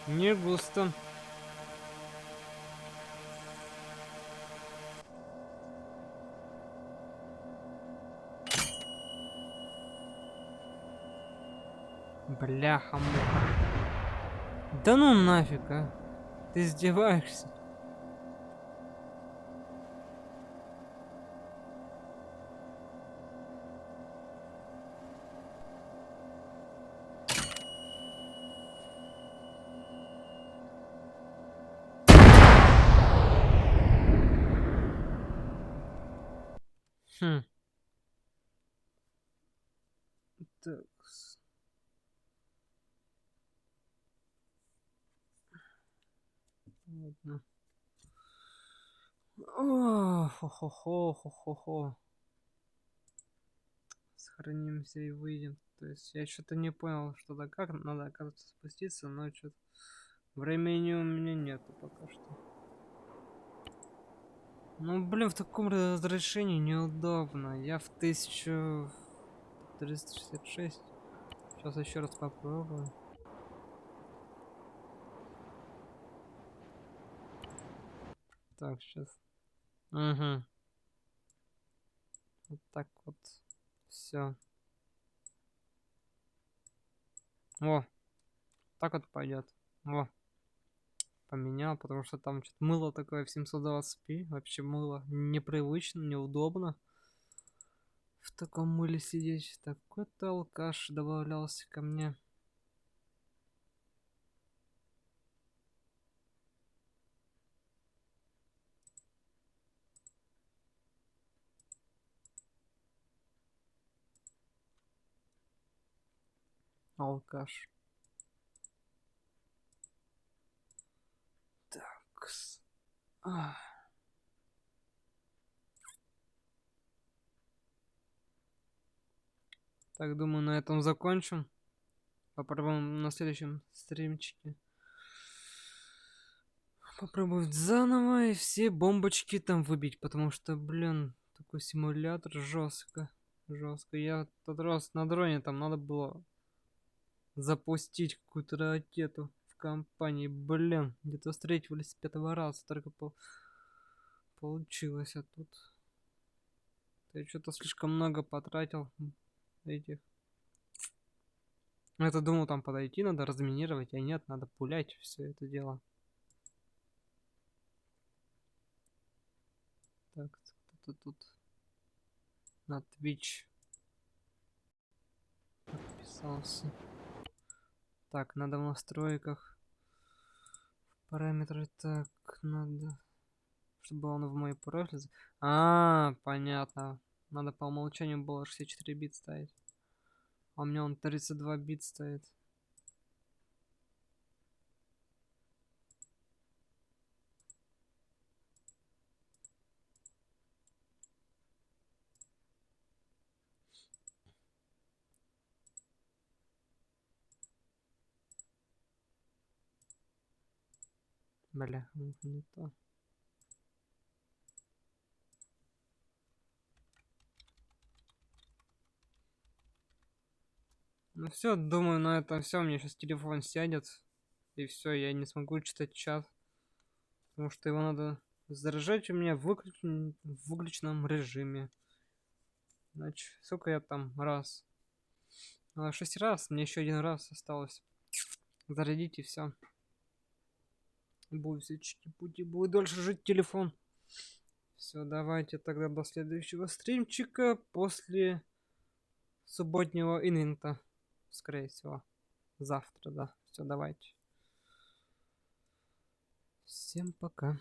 Не густо. Бляха-муха. Да ну нафиг, а. Ты издеваешься? Хм. Так. Ладно. О, хо-хо-хо. Сохранимся и выйдем. То есть я что-то не понял, что да как. Надо, оказывается, спуститься, но что-то времени у меня нету пока что. Ну, блин, в таком разрешении неудобно. Я в 1366. Сейчас еще раз попробую. Так, сейчас. Угу. Вот так вот. Все. О, так вот пойдет. Во. Поменял, потому что там что-то мыло такое в 720p. Вообще мыло непривычно, неудобно. В таком мыле сидеть. Такой-то алкаш добавлялся ко мне. Алкаш. Так. Так, думаю, на этом закончим. Попробуем на следующем стримчике. Попробовать заново и все бомбочки там выбить, потому что, блин, такой симулятор жестко. Жестко. Я тот раз на дроне там надо было запустить какую-то ракету в компании. Блин, где-то с 3-го или с 5-го раза только получилось. А тут я что-то слишком много потратил этих. Я-то думал, там подойти надо, разминировать, а нет, надо пулять все это дело. Так, кто-то тут на Twitch подписался. Так, надо в настройках параметры. Так, надо, чтобы он в мой профиль. Понятно. Надо по умолчанию было 64 бит ставить. А у меня он 32 бит стоит. Бля, не то. Ну все, думаю, на этом все. Мне сейчас телефон сядет. И все, я не смогу читать чат. Потому что его надо заряжать у меня в выключенном режиме. Значит, сколько я там? Раз. 6 раз. Мне еще 1 раз осталось. Зарядить и все. Будет все чики-пути. Будет дольше жить телефон. Все, давайте тогда до следующего стримчика. После субботнего инвента. Скорее всего. Завтра, да. Все, давайте. Всем пока.